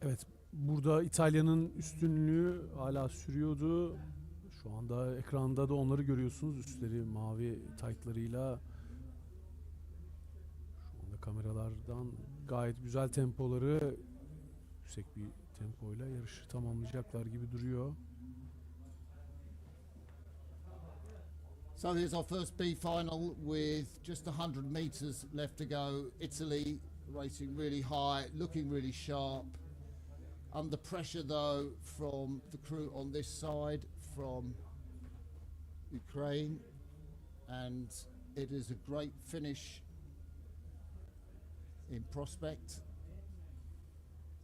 S2: Evet, burada İtalya'nın üstünlüğü hala sürüyordu. Şu anda ekranda da onları görüyorsunuz, üstleri mavi taytlarıyla. Şu anda kameralardan gayet güzel tempoları, yüksek bir tempoyla yarışı tamamlayacaklar gibi duruyor.
S1: So here's our first B final with just 100 meters left to go. Italy racing really high, looking really sharp. Under pressure though from the crew on this side from Ukraine, and it is a great finish in prospect.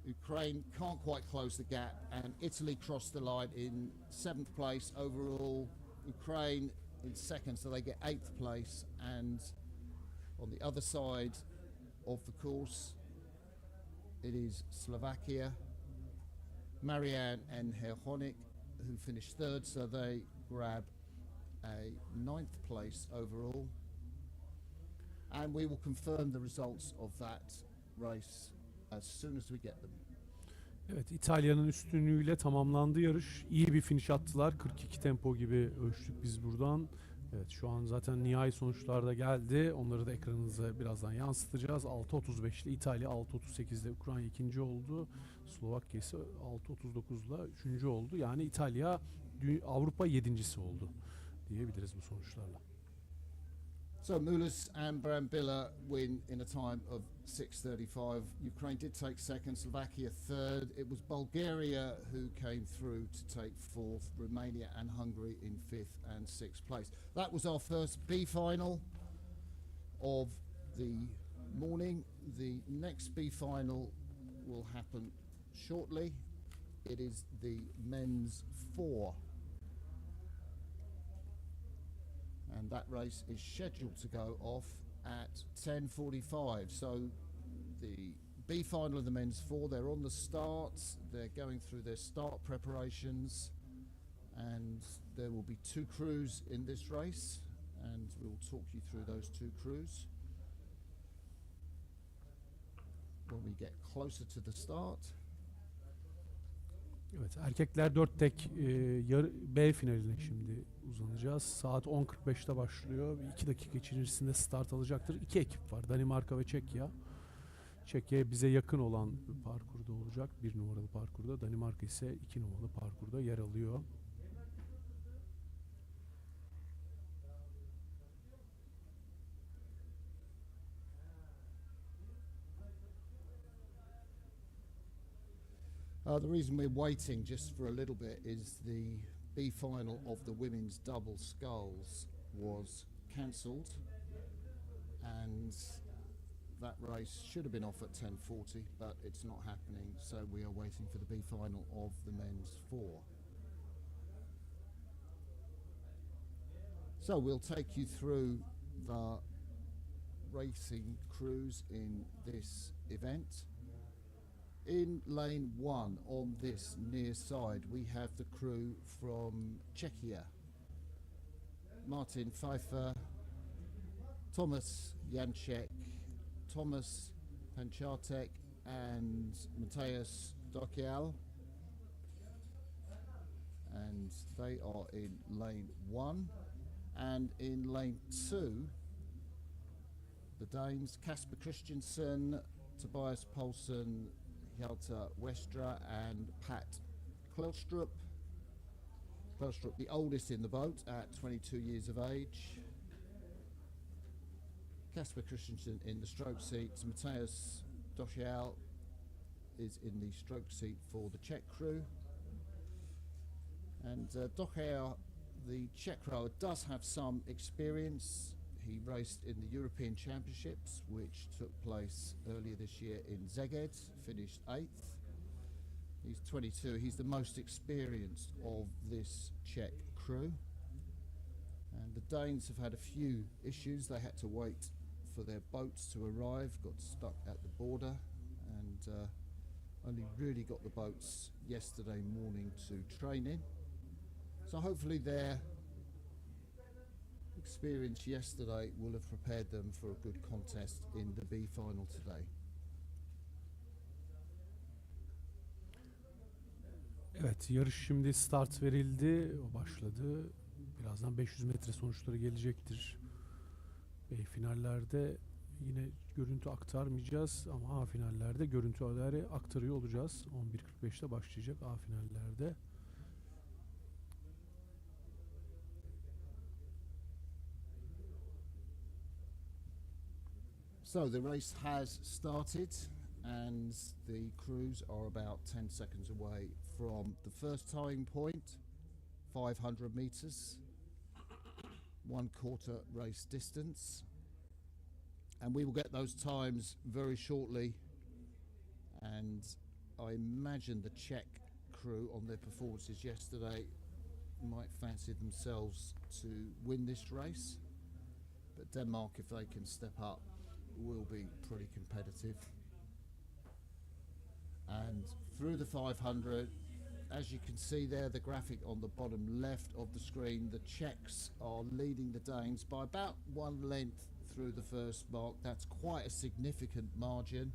S1: Ukraine can't quite close the gap, and Italy crossed the line in 7th place overall. Ukraine in second, so they get 8th place, and on the other side of the course it is Slovakia, Marianne and Herhonik, who finished 3rd, so they grab a 9th place overall, and we will confirm the results of that race as soon as we get them.
S2: Evet, İtalya'nın üstünlüğüyle tamamlandı yarış. İyi bir finish attılar. 42 tempo gibi ölçtük biz buradan. Evet, şu an zaten nihai sonuçlar da geldi. Onları da ekranınıza birazdan yansıtacağız. 6.35'li İtalya, 6.38'de Ukrayna ikinci oldu. Slovakya ise 6.39'la üçüncü oldu. Yani İtalya Avrupa yedincisi oldu diyebiliriz bu sonuçlarla.
S1: So Mulis and Brambilla win in a time of 6:35. Ukraine did take second, Slovakia third. It was Bulgaria who came through to take fourth, Romania and Hungary in fifth and sixth place. That was our first B final of the morning. The next B final will happen shortly. It is the men's 4. And that race is scheduled to go off at 10:45. So the B final of the men's 4, they're on the start, they're going through their start preparations, and there will be 2 crews in this race, and we'll talk you through those 2 crews when we get closer to the start.
S2: Evet, erkekler 4 tek B finaline şimdi uzanacağız. Saat 10.45'te başlıyor. 2 dakika içerisinde start alacaktır. 2 ekip var. Danimarka ve Çekya. Çekya bize yakın olan parkurda olacak. 1 numaralı parkurda. Danimarka ise 2 numaralı parkurda yer alıyor.
S1: The reason we're waiting just for a little bit is the B final of the women's double sculls was cancelled, and that race should have been off at 10:40, but it's not happening, so we are waiting for the B final of the men's 4. So we'll take you through the racing crews in this event. In lane 1 on this near side, we have the crew from Czechia. Martin Pfeiffer, Thomas Janček, Thomas Panchartek and Mateusz Dokial. And they are in lane 1. And in lane 2, the Danes, Kasper Christensen, Tobias Poulsen, Hjalta Westra and Pat Klelstrup. Klelstrup, the oldest in the boat at 22 years of age. Kasper Christensen in the stroke seat. Mateusz Dokial is in the stroke seat for the Czech crew. And Dokial, the Czech rower, does have some experience. He raced in the European Championships, which took place earlier this year in Szeged, finished 8th. He's 22. He's the most experienced of this Czech crew. And the Danes have had a few issues. They had to wait for their boats to arrive, got stuck at the border, and only really got the boats yesterday morning to train in. So hopefully their experience yesterday will have prepared them for a good contest in the B final today.
S2: Evet, yarış şimdi start verildi, o başladı. Birazdan 500 metre sonuçları gelecektir. Finallerde yine görüntü aktarmayacağız ama A finallerde görüntüleri aktarıyor olacağız. 11.45'te başlayacak A finallerde.
S1: So the race has started and the crews are about 10 seconds away from the first tying point, 500 meters, 1/4 race distance, and we will get those times very shortly. And I imagine the Czech crew on their performances yesterday might fancy themselves to win this race, but Denmark, if they can step up, will be pretty competitive. And through the 500, as you can see there, the graphic on the bottom left of the screen, the Czechs are leading the Danes by about 1 length through the first mark. That's quite a significant margin.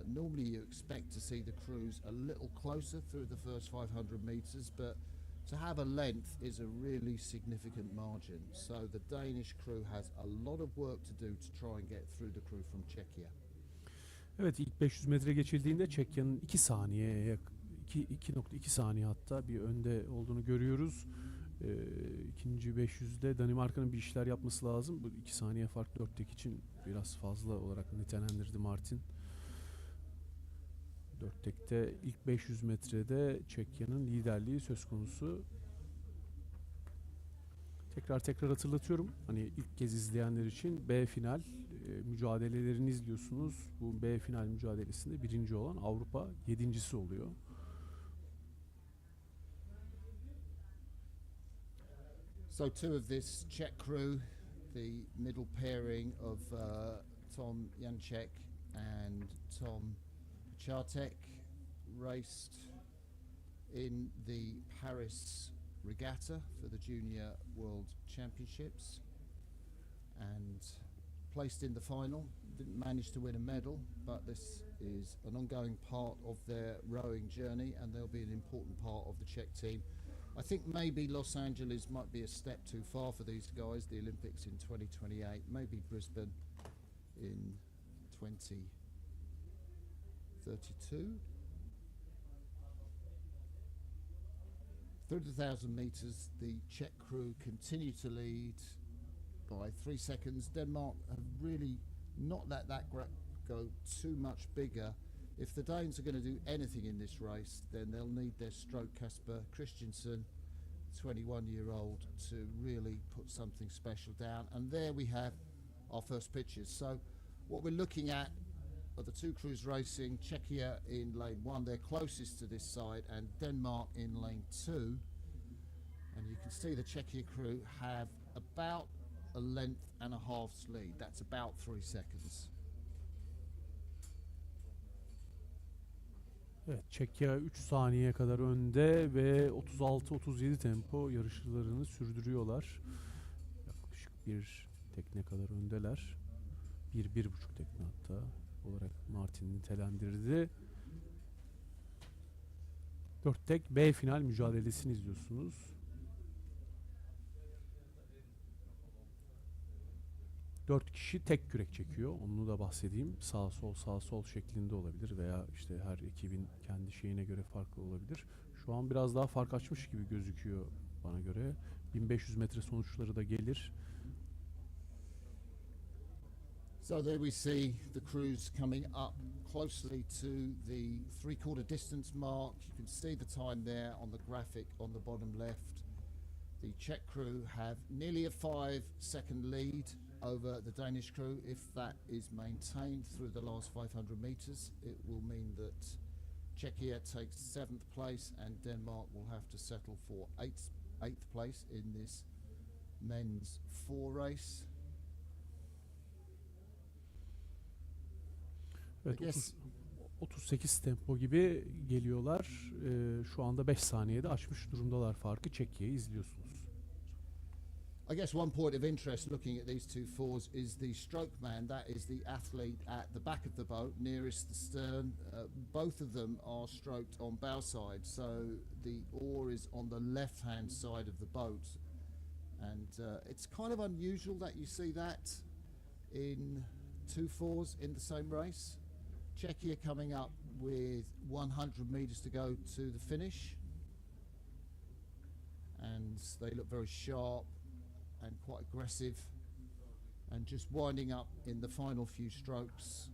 S1: Normally you expect to see the crews a little closer through the first 500 meters, but to have a length is a really significant margin. So the Danish crew has a lot of work to do to try and get through the crew from Czechia.
S2: Evet, ilk 500 metre geçildiğinde Çekya'nın 2 saniyeye 2.2 saniye hatta bir önde olduğunu görüyoruz. İkinci 500'de Danimarka'nın bir işler yapması lazım. Bu 2 saniye fark 4'tek için biraz fazla olarak nitelendirdi Martin. 4'tekte ilk 500 metrede Çekya'nın liderliği söz konusu. Tekrar hatırlatıyorum. Hani ilk kez izleyenler için B final mücadelelerini izliyorsunuz. Bu B final mücadelesinde birinci olan Avrupa 7.'si oluyor.
S1: So two of this Czech crew, the middle pairing of Tom Janček and Tom Chartek, raced in the Paris regatta for the Junior World Championships and placed in the final. Didn't manage to win a medal, but this is an ongoing part of their rowing journey and they'll be an important part of the Czech team. I think maybe Los Angeles might be a step too far for these guys, the Olympics in 2028, maybe Brisbane in 2032. Through the 1,000 metres, the Czech crew continue to lead by 3 seconds. Denmark have really not let that go too much bigger. If the Danes are going to do anything in this race, then they'll need their stroke Kasper Christensen, 21-year-old, to really put something special down. And there we have our first pictures. So what we're looking at are the two crews racing, Czechia in lane 1, they're closest to this side, and Denmark in lane 2. And you can see the Czechia crew have about a length and a half's lead. That's about 3 seconds.
S2: Evet, Çekya 3 saniye kadar önde ve 36-37 tempo yarışlarını sürdürüyorlar. Yaklaşık bir tekne kadar öndeler. 1-1,5 tekne hatta olarak Martin nitelendirdi. 4 tek B final mücadelesini izliyorsunuz. 4 kişi tek kürek çekiyor. Onu da bahsedeyim. Sağ sol şeklinde olabilir veya işte her ekibin kendi şeyine göre farklı olabilir. Şu an biraz daha fark açmış gibi gözüküyor bana göre. 1500 metre sonuçları da gelir.
S1: So there we see the crews coming up closely to the 3/4 distance mark. You can see the time there on the graphic on the bottom left. The Czech crew have nearly a 5-second lead over the Danish crew. If that is maintained through the last 500 meters, it will mean that Czechia takes 7th place and Denmark will have to settle for 8th place in this men's 4 race.
S2: Evet,
S1: I guess
S2: 38 tempo gibi geliyorlar. Şu anda 5 saniyede açmış durumdalar farkı. Çekya'yı izliyorsunuz.
S1: I guess one point of interest looking at these two fours is the stroke man. That is the athlete at the back of the boat, nearest the stern. Both of them are stroked on bow side, so the oar is on the left-hand side of the boat. And it's kind of unusual that you see that in two fours in the same race. Czechia coming up with 100 metres to go to the finish. And they look very sharp and quite aggressive, and just winding up in the final few strokes,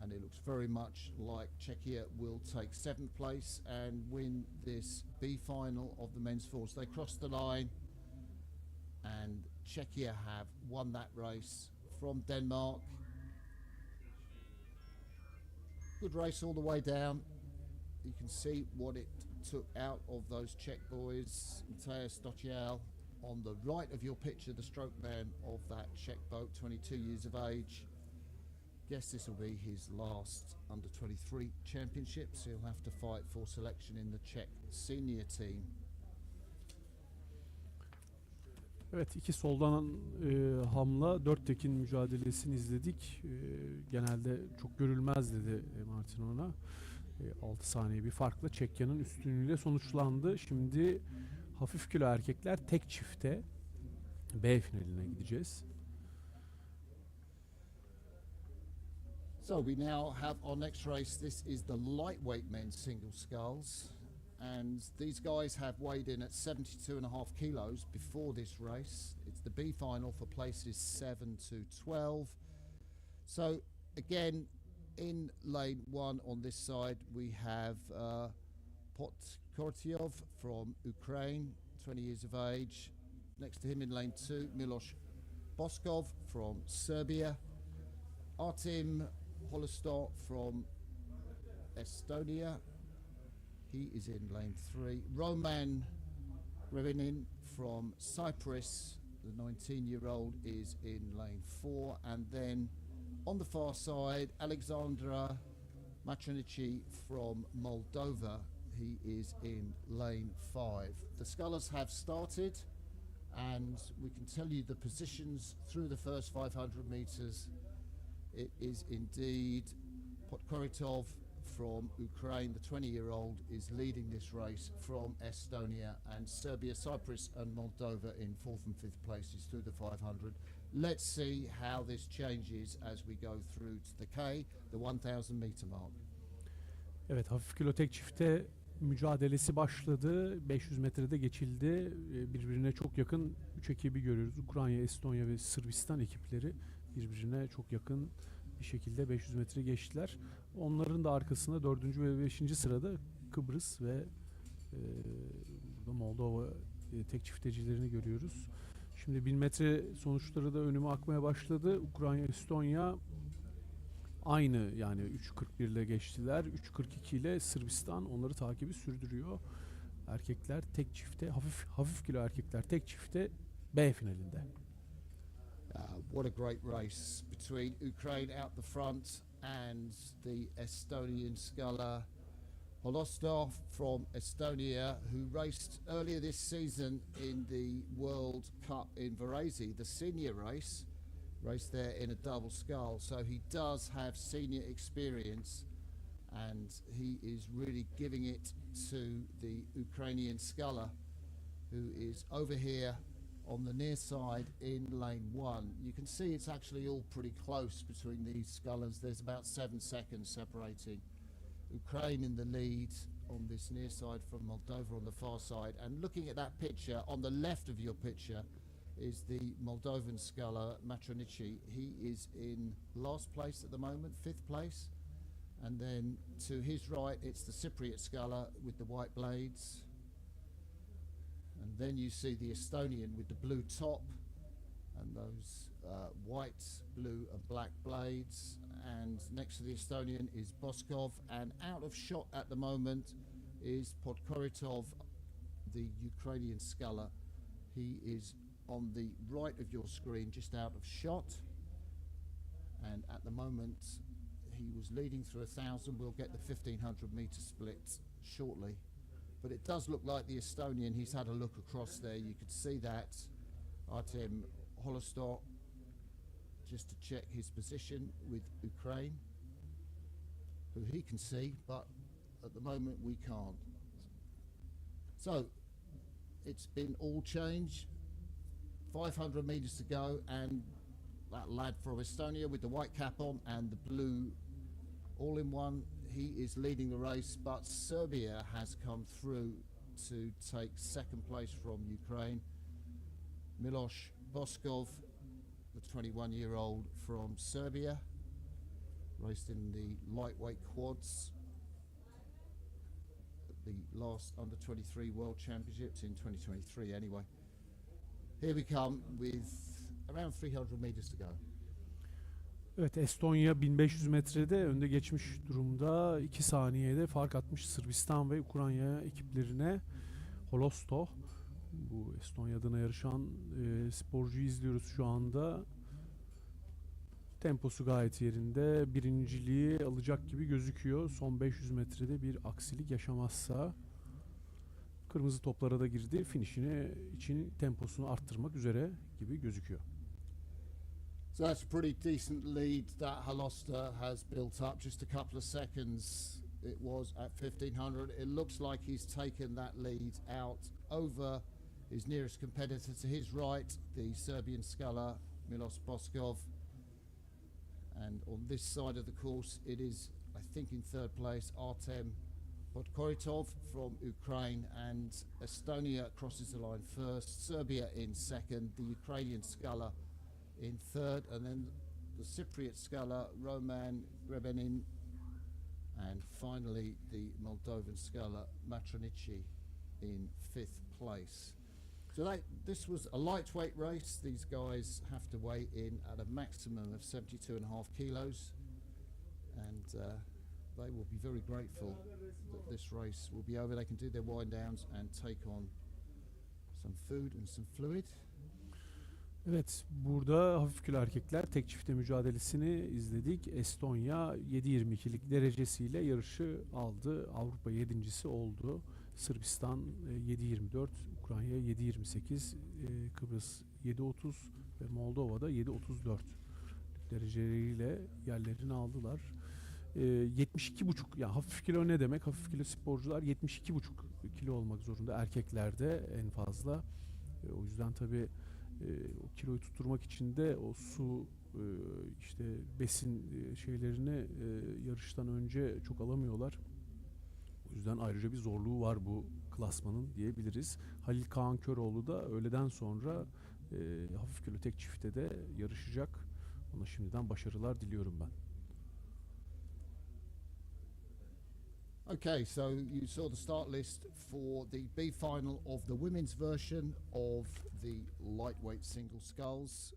S1: and it looks very much like Czechia will take 7th place and win this B final of the men's fours. They crossed the line, and Czechia have won that race from Denmark. Good race all the way down. You can see what it took out of those Czech boys. Mateusz Stochial on the right of your picture, the stroke man of that Czech boat, 22 years of age. Guess this will be his last under 23 championships. He'll have to fight for selection in the Czech senior team.
S2: Evet, iki soldan hamla 4 tekin mücadelesini izledik. Genelde çok görülmez dedi Martin ona. 6 saniye bir farkla Çekya'nın üstünlüğüyle sonuçlandı. Şimdi hafif kilo erkekler tek çifte B finaline gideceğiz.
S1: So we now have our next race. This is the lightweight men's single sculls. And these guys have weighed in at 72.5 kilos before this race. It's the B final for places 7 to 12. So again, in lane 1 on this side, we have Podkortyov from Ukraine, 20 years of age. Next to him in lane 2, Miloš Boskov from Serbia. Artem Holostov from Estonia. He is in lane 3. Roman Grevinin from Cyprus, the 19-year-old, is in lane 4. And then on the far side, Alexandra Matronici from Moldova. He is in lane 5. The scullers have started, and we can tell you the positions through the first 500 metres. It is indeed Podkortyov from Ukraine, the 20-year-old, is leading this race from Estonia, and Serbia, Cyprus and Moldova in 4th and 5th places through the 500. Let's see how this changes as we go through to the K, the 1000 metre mark.
S2: Evet, hafif kilo tek çifte mücadelesi başladı. 500 metrede geçildi. Birbirine çok yakın 3 ekibi görüyoruz. Ukrayna, Estonya ve Sırbistan ekipleri birbirine çok yakın bir şekilde 500 metre geçtiler. Onların da arkasında 4. ve 5. sırada Kıbrıs ve burada Moldova tek çiftecilerini görüyoruz. Şimdi 1000 metre sonuçları da önüme akmaya başladı. Ukrayna, Estonya aynı, yani 3.41 ile geçtiler. 3.42 ile Sırbistan onları takibi sürdürüyor. Erkekler tek çifte, hafif kilo erkekler tek çifte B finalinde.
S1: What a great race between Ukraine out the front and the Estonian sculler Holostov from Estonia, who raced earlier this season in the World Cup in Varese, the senior race, raced there in a double scull. So he does have senior experience, and he is really giving it to the Ukrainian sculler, who is over here on the near side in lane 1. You can see it's actually all pretty close between these scullers. There's about 7 seconds separating Ukraine in the lead on this near side from Moldova on the far side. And looking at that picture, on the left of your picture is the Moldovan sculler Matronici. He is in last place at the moment, 5th place. And then to his right, it's the Cypriot sculler with the white blades. And then you see the Estonian with the blue top and those white, blue and black blades. And next to the Estonian is Boskov, and out of shot at the moment is Podkortyov, the Ukrainian sculler, He is on the right of your screen, just out of shot. And at the moment, he was leading through 1,000. We'll get the 1,500 metre split shortly. But it does look like the Estonian, he's had a look across there. You could see that. Artem Holostok, just to check his position with Ukraine, who he can see, but at the moment we can't. So it's been all change. 500 metres to go, and that lad from Estonia with the white cap on and the blue all-in-one, he is leading the race, but Serbia has come through to take second place from Ukraine. Milos Boskov, the 21-year-old from Serbia, raced in the lightweight quads at the last under-23 World Championships in 2023 anyway. Here we come with around 300 meters to go.
S2: Evet, Estonya 1500 metrede önde geçmiş durumda. 2 saniyede fark atmış Sırbistan ve Ukrayna ekiplerine. Holosto, bu Estonya adına yarışan sporcuyu izliyoruz şu anda. Temposu gayet yerinde. Birinciliği alacak gibi gözüküyor. Son 500 metrede bir aksilik yaşamazsa. Kırmızı toplara da girdi. Finişini için temposunu arttırmak üzere gibi gözüküyor.
S1: So that's a pretty decent lead that Halosta has built up. Just a couple of seconds it was at 1,500. It looks like he's taken that lead out over his nearest competitor to his right, the Serbian sculler Milos Boskov. And on this side of the course, it is, I think, in third place, Artem Podkoritov from Ukraine, and Estonia crosses the line first, Serbia in second, the Ukrainian sculler in third, and then the Cypriot sculler Roman Grebenin, and finally the Moldovan sculler Matronici in fifth place. So this was a lightweight race. These guys have to weigh in at a maximum of 72.5 kilos, and they will be very grateful that this race will be over. They can do their wind downs and take on some food and some fluid.
S2: Evet, burada hafif kilo erkekler tek çifte mücadelesini izledik. Estonya 7.22'lik derecesiyle yarışı aldı. Avrupa 7.'si oldu. Sırbistan 7.24, Ukrayna 7.28, Kıbrıs 7.30 ve Moldova'da 7.34 dereceleriyle yerlerini aldılar. 72,5, yani hafif kilo ne demek? Hafif kilo sporcular 72,5 kilo olmak zorunda erkeklerde en fazla. O yüzden tabii o kiloyu tutturmak için de o su, işte besin şeylerini yarıştan önce çok alamıyorlar. O yüzden ayrıca bir zorluğu var bu klasmanın diyebiliriz. Halil Kaan Köroğlu da öğleden sonra hafif kilo tek çifte de yarışacak. Ona şimdiden başarılar diliyorum ben.
S1: Okay, so you saw the start list for the B final of the women's version of the lightweight single sculls.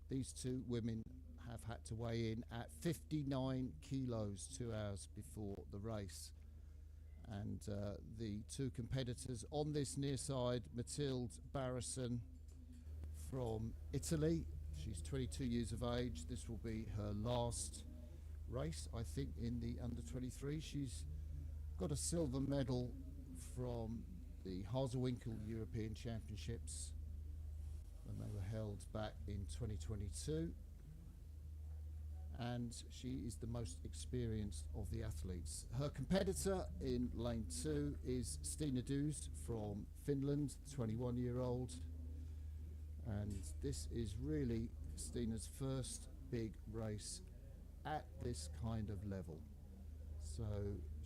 S1: These two women have had to weigh in at 59 kilos 2 hours before the race. And the two competitors on this near side, Mathilde Barrison from Italy. She's 22 years of age. This will be her last race, I think, in the under-23. She's got a silver medal from the Hazelwinkel European Championships when they were held back in 2022. And she is the most experienced of the athletes. Her competitor in lane 2 is Stina Duus from Finland, 21-year-old. And this is really Stina's first big race at this kind of level. So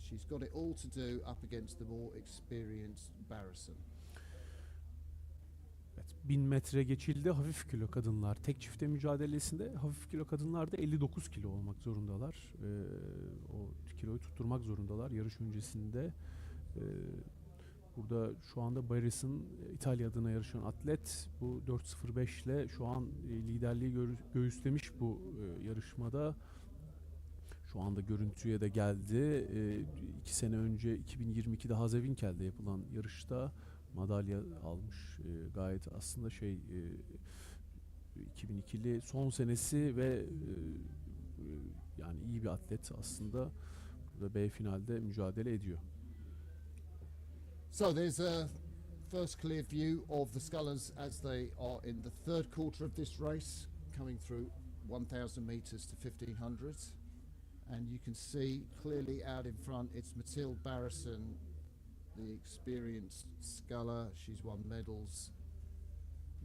S1: she's got it all to do up against the more experienced Barrison.
S2: Evet, 1000 metre geçildi hafif kilo kadınlar. Tek çifte mücadelesinde hafif kilo kadınlarda 59 kilo olmak zorundalar. O kiloyu tutturmak zorundalar yarış öncesinde. Burada şu anda Barrison İtalya adına yarışan atlet. Bu 4.05 ile şu an liderliği göğüslemiş bu yarışmada. Şu anda görüntüye de geldi. 2 sene önce 2022'de Hazelwinkel'de yapılan yarışta madalya almış. Gayet aslında 2002'li son senesi ve yani iyi bir atlet aslında. Burada B finalde mücadele ediyor.
S1: So there's a first clear view of the scullers as they are in the third quarter of this race, coming through 1,000 meters to 1,500. And you can see clearly out in front, it's Mathilde Barrison, the experienced sculler. She's won medals,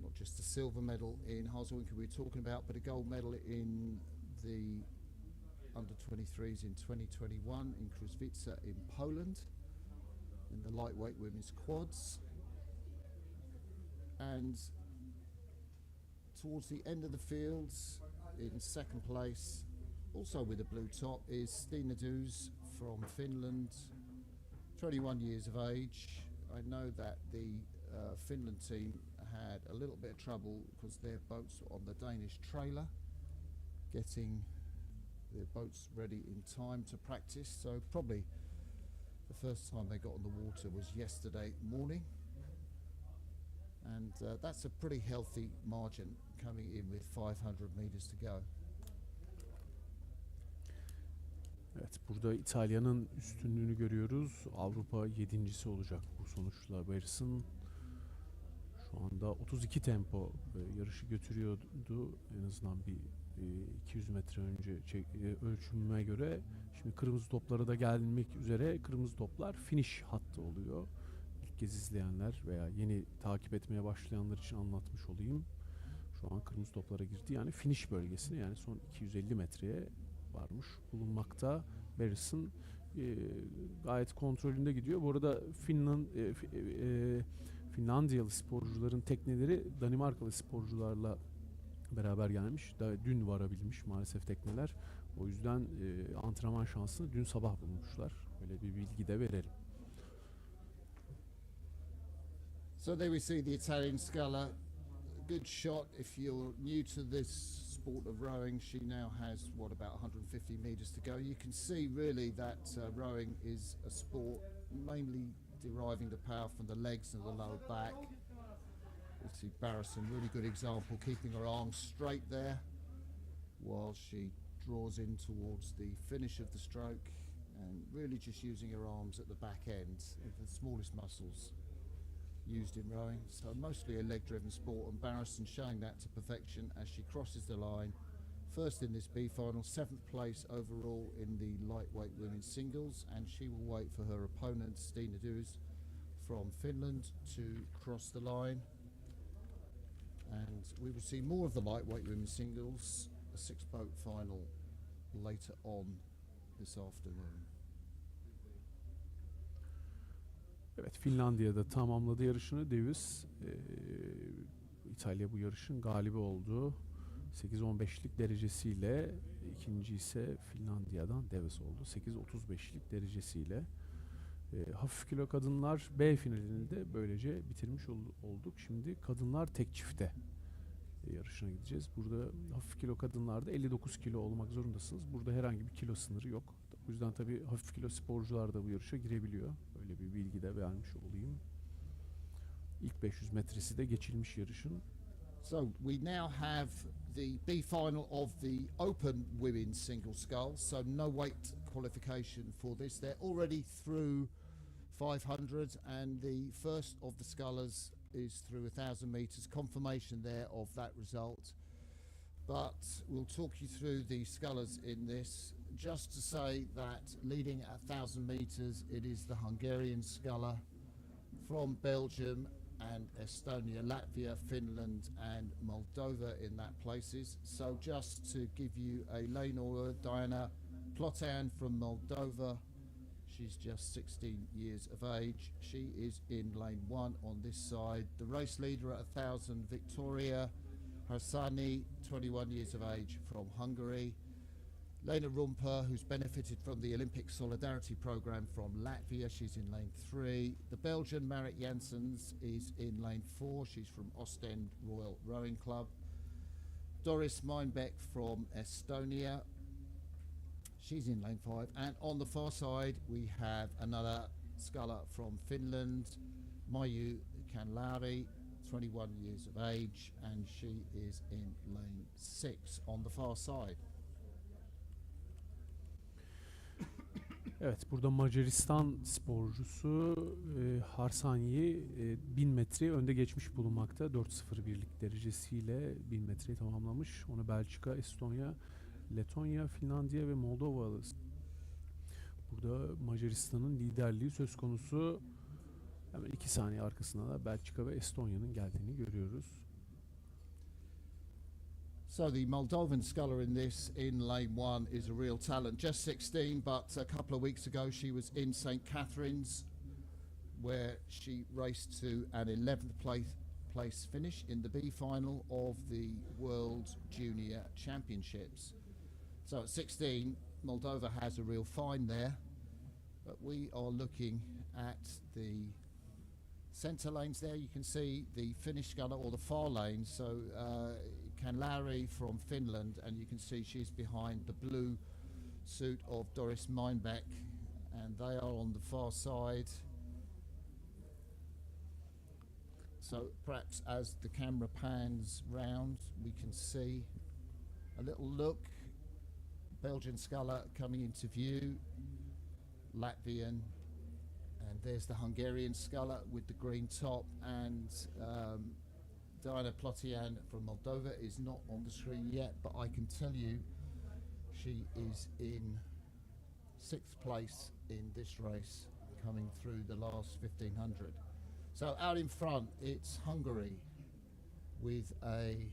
S1: not just a silver medal in Hazelwinkel we were talking about, but a gold medal in the under-23s in 2021 in Kruszwica in Poland, in the lightweight women's quads. And towards the end of the fields, in second place, also with a blue top, is Stina Duz from Finland, 21 years of age. I know that the Finland team had a little bit of trouble because their boats were on the Danish trailer, getting their boats ready in time to practice. So probably the first time they got on the water was yesterday morning. And that's a pretty healthy margin coming in with 500 meters to go.
S2: Evet, burada İtalya'nın üstünlüğünü görüyoruz. Avrupa 7.'si olacak bu sonuçla Barrison. Şu anda 32 tempo yarışı götürüyordu. En azından bir 200 metre önce ölçümüme göre. Şimdi kırmızı toplara da gelmek üzere. Kırmızı toplar finish hattı oluyor. İlk kez izleyenler veya yeni takip etmeye başlayanlar için anlatmış olayım. Şu an kırmızı toplara girdi. Yani finish bölgesine, yani son 250 metreye varmış bulunmakta. Barrison gayet kontrolünde gidiyor. Bu arada Finlandiyalı sporcuların tekneleri Danimarkalı sporcularla beraber gelmiş. Daha dün varabilmiş maalesef tekneler. O yüzden antrenman şansını dün sabah bulmuşlar. Böyle bir bilgi de verelim.
S1: So there we see the Italian sculler. Good shot if you're new to this sport of rowing. She now has, about 150 meters to go. You can see really that rowing is a sport mainly deriving the power from the legs and the lower back. You see Barrison, really good example, keeping her arms straight there while she draws in towards the finish of the stroke, and really just using her arms at the back end, the smallest muscles used in rowing. So mostly a leg-driven sport, and Barrison showing that to perfection as she crosses the line. First in this B final, 7th place overall in the lightweight women's singles, and she will wait for her opponent Stina Duz from Finland to cross the line. And we will see more of the lightweight women's singles, a 6-boat final later on this afternoon.
S2: Evet, Finlandiya'da tamamladı yarışını. Davis, İtalya bu yarışın galibi oldu. 8.15'lik derecesiyle, ikinci ise Finlandiya'dan Davis oldu. 8.35'lik derecesiyle. Hafif kilo kadınlar B finalini de böylece bitirmiş olduk. Şimdi kadınlar tek çifte yarışına gideceğiz. Burada hafif kilo kadınlarda 59 kilo olmak zorundasınız. Burada herhangi bir kilo sınırı yok. O yüzden tabii hafif kilo sporcular da bu yarışa girebiliyor. Böyle bir bilgi de vermiş olayım. İlk 500 metresi de geçilmiş yarışın.
S1: So we now have the B final of the Open Women's Single Sculls. So no weight qualification for this. They're already through 500, and the first of the scullers is through 1,000 meters. Confirmation there of that result. But we'll talk you through the scullers in this. Just to say that leading at 1,000 meters, it is the Hungarian sculler from Belgium and Estonia, Latvia, Finland and Moldova in that places. So just to give you a lane order, Diana Plotan from Moldova, she's just 16 years of age. She is in lane 1 on this side. The race leader at 1,000, Victoria Harsani, 21 years of age from Hungary. Lena Rumper, who's benefited from the Olympic Solidarity Programme from Latvia, she's in lane 3. The Belgian Marit Janssens is in lane 4, she's from Ostend Royal Rowing Club. Doris Meinbeck from Estonia, she's in lane 5. And on the far side, we have another sculler from Finland, Maiju Canlari, 21 years of age, and she is in lane 6 on the far side.
S2: Evet, burada Macaristan sporcusu Harsanyi 1000 metre önde geçmiş bulunmakta. 4.01'lik derecesiyle 1000 metreyi tamamlamış. Onu Belçika, Estonya, Letonya, Finlandiya ve Moldova. Burada Macaristan'ın liderliği söz konusu. Hemen 2 saniye arkasında da Belçika ve Estonya'nın geldiğini görüyoruz.
S1: So the Moldovan sculler in this, in lane 1, is a real talent. Just 16, but a couple of weeks ago she was in St. Catherine's, where she raced to an 11th place finish in the B final of the World Junior Championships. So at 16, Moldova has a real find there, but we are looking at the centre lanes there. You can see the Finnish sculler, or the far lanes. So Canlari from Finland, and you can see she's behind the blue suit of Doris Meinbeck, and they are on the far side. So perhaps as the camera pans round, we can see a little look. Belgian sculler coming into view, Latvian, and there's the Hungarian sculler with the green top, and Diana Plotian from Moldova is not on the screen yet, but I can tell you she is in 6th place in this race, coming through the last 1500. So out in front, it's Hungary with a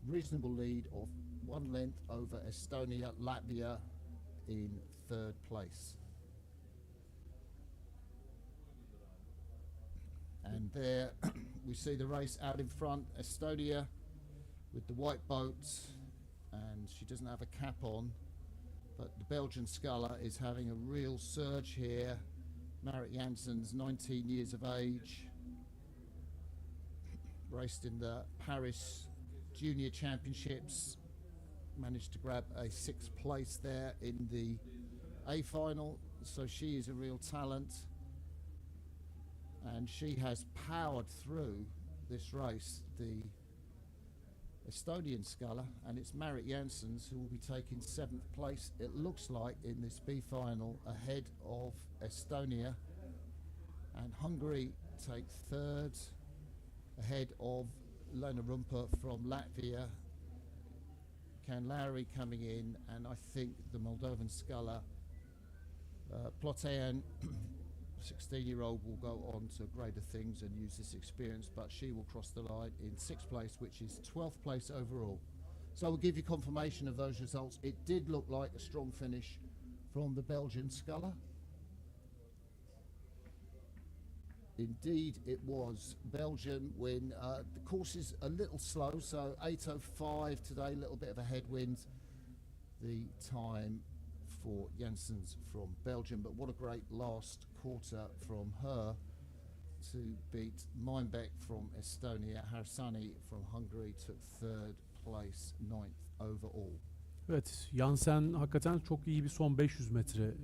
S1: reasonable lead of 1 length over Estonia, Latvia in 3rd place. And there we see the race out in front, Estonia with the white boat, and she doesn't have a cap on, but the Belgian sculler is having a real surge here. Marit Jansen's 19 years of age, raced in the Paris Junior Championships, managed to grab a 6th place there in the A final, so she is a real talent. And she has powered through this race, the Estonian sculler, and it's Marit Jansen's who will be taking 7th place, it looks like, in this B final, ahead of Estonia. And Hungary take 3rd, ahead of Lena Rumpa from Latvia. Canlari coming in, and I think the Moldovan sculler, Plotean, 16-year-old, will go on to greater things and use this experience, but she will cross the line in 6th place, which is 12th place overall. So we'll give you confirmation of those results. It did look like a strong finish from the Belgian sculler. Indeed it was. Belgium win. The course is a little slow, so 8:05 today, a little bit of a headwind. The time for Janssens from Belgium, but what a great last quarter from her to beat Meinbeck from Estonia. Harsani from Hungary took 3rd place, 9th overall.
S2: Evet, Janssen hakikaten çok iyi bir son 500 metre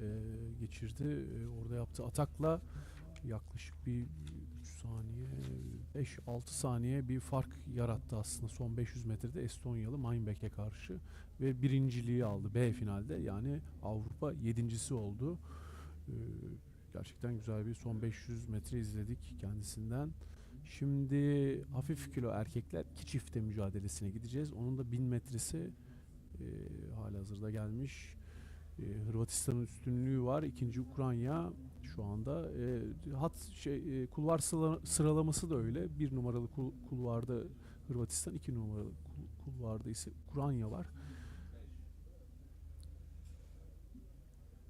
S2: geçirdi. Orada yaptığı atakla yaklaşık bir 3 saniye, 5-6 saniye bir fark yarattı aslında son 500 metrede Estonyalı Meinbeck'e karşı ve birinciliği aldı B finalde, yani Avrupa 7.'si oldu. Gerçekten güzel bir son 500 metre izledik kendisinden. Şimdi hafif kilo erkekler 2 çifte mücadelesine gideceğiz. Onun da 1000 metresi halihazırda gelmiş. Hırvatistan'ın üstünlüğü var. İkinci Ukrayna şu anda. Kulvar sıralaması da öyle. 1 numaralı kulvarda Hırvatistan, 2 numaralı kulvarda ise Ukrayna var.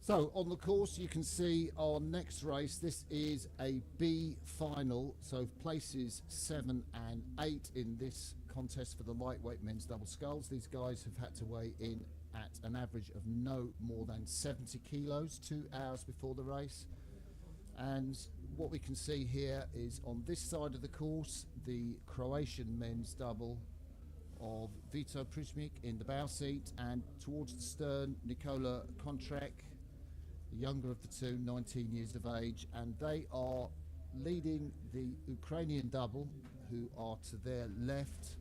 S1: So on the course you can see our next race. This is a B final, so places 7 and 8 in this contest for the lightweight men's double sculls. These guys have had to weigh in at an average of no more than 70 kilos 2 hours before the race. And what we can see here is on this side of the course, the Croatian men's double of Vito Prismic in the bow seat, and towards the stern, Nikola Kontrek, the younger of the two, 19 years of age, and they are leading the Ukrainian double, who are to their left,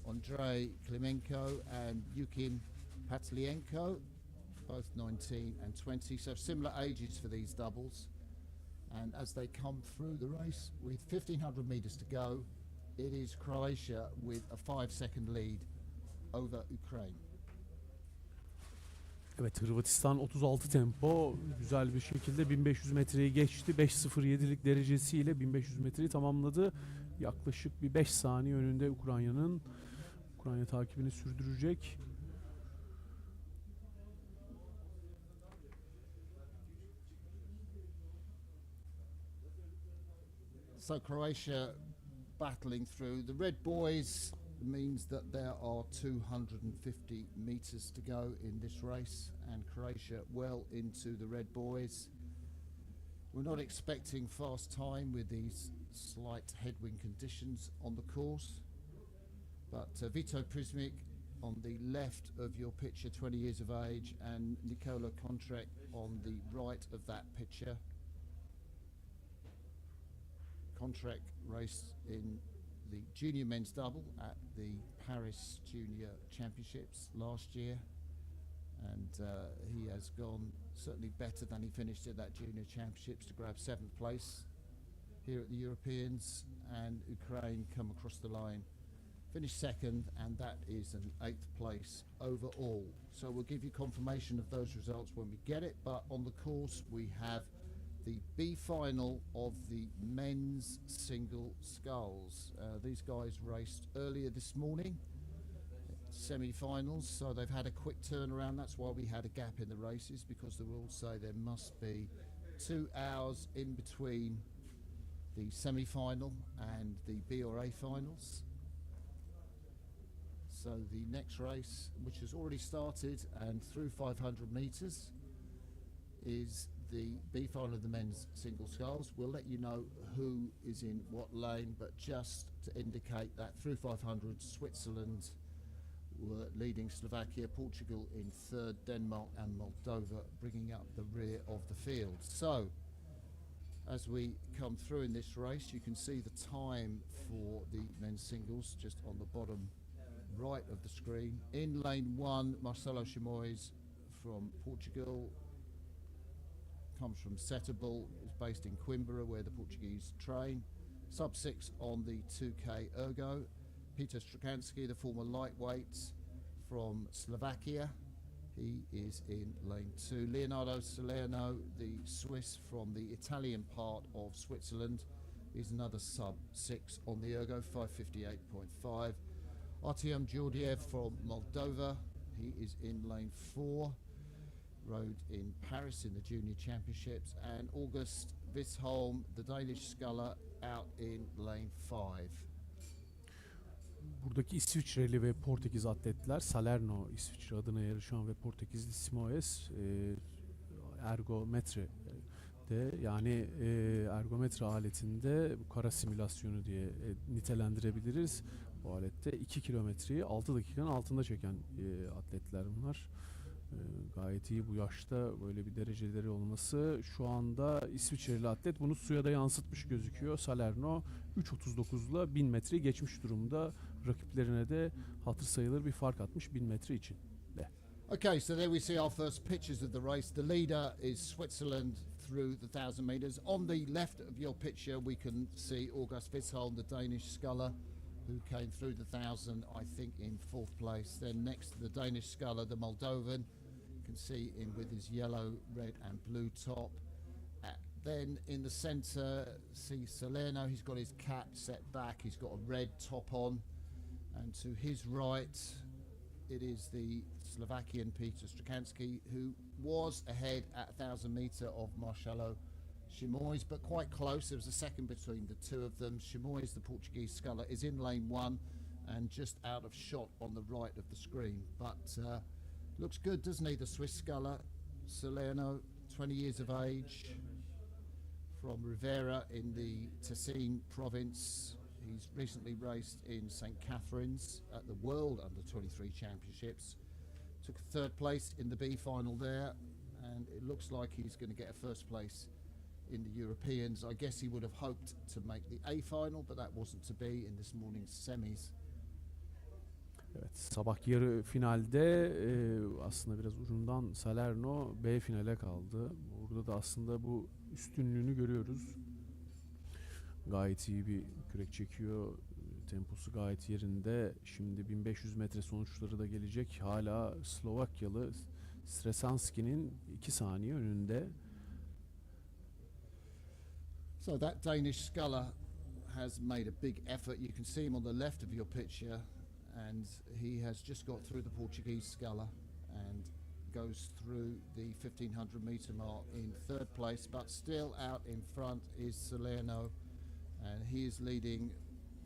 S1: Andrei Klimenko and Yukin Patlienko, both 19 and 20, so similar ages for these doubles. And as they come through the race with 1,500 metres to go, it is Croatia with a 5-second lead over Ukraine.
S2: Evet, Hırvatistan 36 tempo güzel bir şekilde 1500 metreyi geçti. 5.07'lik derecesiyle 1500 metreyi tamamladı. Yaklaşık bir 5 saniye önünde Ukrayna'nın. Ukrayna takibini sürdürecek.
S1: So Croatia battling through. The red boys means that there are 250 metres to go in this race, and Croatia well into the red boys. We're not expecting fast time with these slight headwind conditions on the course, but Vito Prismic on the left of your picture, 20 years of age, and Nikola Kontrek on the right of that picture. Kontrek raced in the junior men's double at the Paris Junior Championships last year, and he has gone certainly better than he finished at that Junior Championships to grab 7th place here at the Europeans, and Ukraine come across the line, finished 2nd, and that is an 8th place overall. So we'll give you confirmation of those results when we get it, but on the course we have the B final of the men's single sculls. These guys raced earlier this morning, semi-finals, so they've had a quick turnaround. That's why we had a gap in the races, because the rules say there must be 2 hours in between the semi-final and the B or A finals. So the next race, which has already started and through 500 metres, is the B final of the men's single sculls. We'll let you know who is in what lane, but just to indicate that through 500, Switzerland were leading Slovakia, Portugal in 3rd, Denmark and Moldova bringing up the rear of the field. So as we come through in this race, you can see the time for the men's singles just on the bottom right of the screen. In lane 1, Marcelo Chimois from Portugal, comes from Setúbal, is based in Coimbra where the Portuguese train. Sub 6 on the 2K Ergo. Peter Strakansky, the former lightweight from Slovakia, he is in lane 2. Leonardo Salerno, the Swiss from the Italian part of Switzerland, is another sub 6 on the Ergo, 5:58.5. Artyom Georgiev from Moldova, he is in lane 4. Rode in Paris in the Junior Championships, and August Visholm, the Danish sculler, out in lane 5.
S2: Buradaki İsviçreli ve Portekiz atletler, Salerno İsviçre adına yarışan ve Portekizli Simoes ergometrede, yani ergometre aletinde bu kara simülasyonu diye nitelendirebiliriz. Bu alette 2 kilometreyi 6 dakikanın altında çeken atletler bunlar. Gayet iyi bu yaşta böyle bir dereceleri olması. Şu anda İsviçreli atlet bunu suya da yansıtmış gözüküyor. Salerno 3.39'la 1000 metreyi geçmiş durumda. Rakiplerine de hatır sayılır bir fark atmış 1000 metre için de.
S1: Okay, so there we see our first pictures of the race. The leader is Switzerland through the 1,000 metres. On the left of your picture we can see August Visholm, the Danish sculler, who came through the 1,000, I think, in 4th place. Then next to the Danish sculler, the Moldovan, you can see him with his yellow, red and blue top. Then in the centre, see Salerno, he's got his cap set back, he's got a red top on. And to his right, it is the Slovakian Peter Strakansky, who was ahead at 1,000 metre of Marcelo Chimois, but quite close. There was a second between the two of them. Chimois, the Portuguese sculler, is in lane 1 and just out of shot on the right of the screen. But looks good, doesn't he, the Swiss sculler, Salerno, 20 years of age, from Rivera in the Tessin province. He's recently raced in St. Catherine's at the World Under-23 Championships. Took 3rd place in the B final there, and it looks like he's going to get a 1st place in the Europeans. I guess he would have hoped to make the A final, but that wasn't to be in this morning's semis.
S2: Evet, sabah yarı finalde aslında biraz ucundan Salerno B finale kaldı. Burada da aslında bu üstünlüğünü görüyoruz. Gayet iyi bir kürek çekiyor. Temposu gayet yerinde. Şimdi 1500 metre sonuçları da gelecek. Hala Slovakyalı Stresanski'nin 2 saniye önünde.
S1: So that Danish sculler has made a big effort. You can see him on the left of your picture, and he has just got through the Portuguese sculler and goes through the 1500 meter mark in third place, but still out in front is Salerno, and he is leading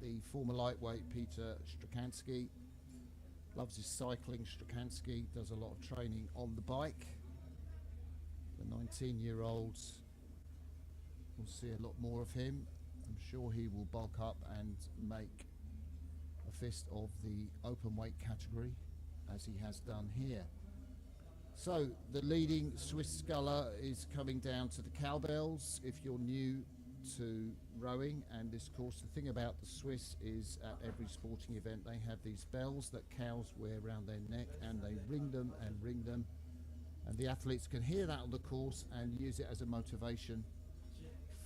S1: the former lightweight Peter Strakanski. Loves his cycling. Strakanski does a lot of training on the bike. The 19-year-olds, we'll see a lot more of him. I'm sure he will bulk up and make a fist of the open weight category, as he has done here. So the leading Swiss sculler is coming down to the cowbells. If you're new to rowing and this course, the thing about the Swiss is at every sporting event they have these bells that cows wear around their neck, and they ring them and ring them, and the athletes can hear that on the course and use it as a motivation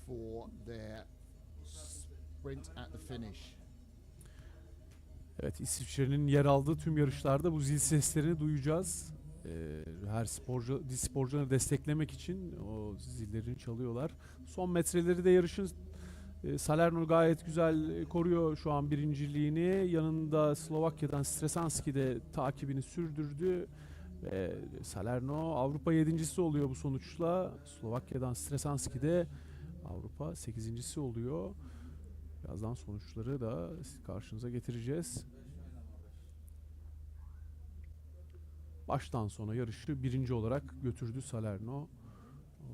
S1: for their sprint at the finish.
S2: Evet, İsviçre'nin yer aldığı tüm yarışlarda bu zil seslerini duyacağız. Her sporcuları desteklemek için o zillerini çalıyorlar. Son metreleri de yarışın Salerno gayet güzel koruyor şu an birinciliğini. Yanında Slovakya'dan Stresanski de takibini sürdürdü. Ve Salerno Avrupa 7.'si oluyor bu sonuçla. Slovakya'dan Stresanski de Avrupa 8.'si oluyor. Birazdan sonuçları da karşınıza getireceğiz. Baştan sona yarışı birinci olarak götürdü Salerno.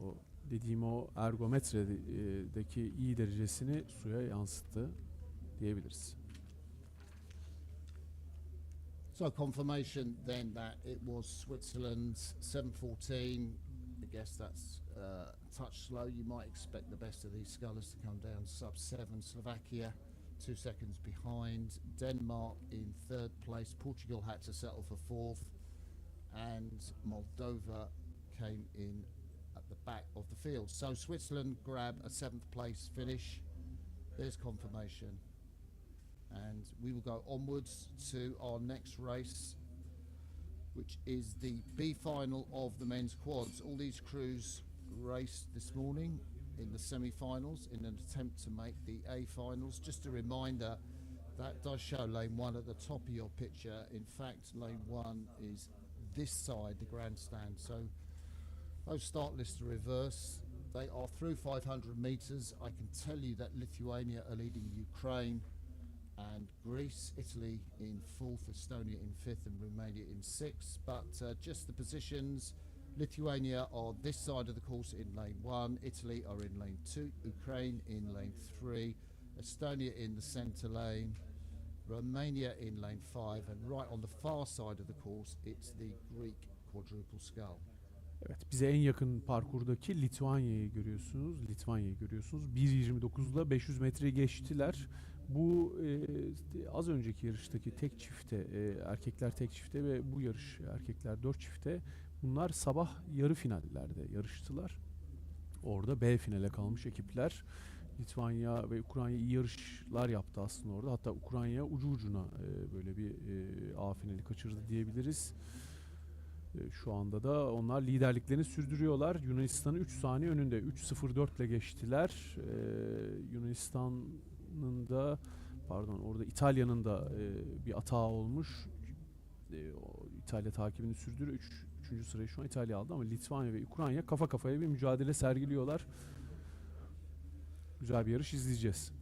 S2: O dediğim o ergometredeki iyi derecesini suya yansıttı diyebiliriz.
S1: So confirmation then that it was Switzerland's 7:14. I guess that's a touch slow. You might expect the best of these scullers to come down sub-7. Slovakia 2 seconds behind. Denmark in third place. Portugal had to settle for fourth, and Moldova came in at the back of the field. So Switzerland grab a 7th place finish. There's confirmation. And we will go onwards to our next race, which is the B final of the men's quads. All these crews raced this morning in the semi-finals in an attempt to make the A finals. Just a reminder, that does show lane 1 at the top of your picture. In fact, lane 1 is this side, the grandstand. So those start lists are reverse. They are through 500 meters. I can tell you that Lithuania are leading Ukraine and Greece, Italy in 4th, Estonia in 5th, and Romania in 6th. But just the positions, Lithuania are this side of the course in lane 1, Italy are in lane 2, Ukraine in lane 3, Estonia in the centre lane, Romania in lane 5, and right on the far side of the course it's the Greek quadruple scull.
S2: Evet, bize en yakın parkurdaki Litvanya'yı görüyorsunuz. 1.29'la 500 metre geçtiler. Bu az önceki yarıştaki tek çifte, erkekler tek çifte ve bu yarış erkekler 4 çifte. Bunlar sabah yarı finallerde yarıştılar. Orada B finale kalmış ekipler. Litvanya ve Ukrayna iyi yarışlar yaptı aslında orada. Hatta Ukrayna ucu ucuna böyle bir A finali kaçırdı diyebiliriz. Şu anda da onlar liderliklerini sürdürüyorlar. Yunanistan'ı 3 saniye önünde. 3.04 ile geçtiler. Yunanistan'ın da orada İtalya'nın da bir hata olmuş. İtalya takibini sürdürüyor. Üçüncü sırayı şu an İtalya aldı ama Litvanya ve Ukrayna kafa kafaya bir mücadele sergiliyorlar. Güzel bir yarış izleyeceğiz.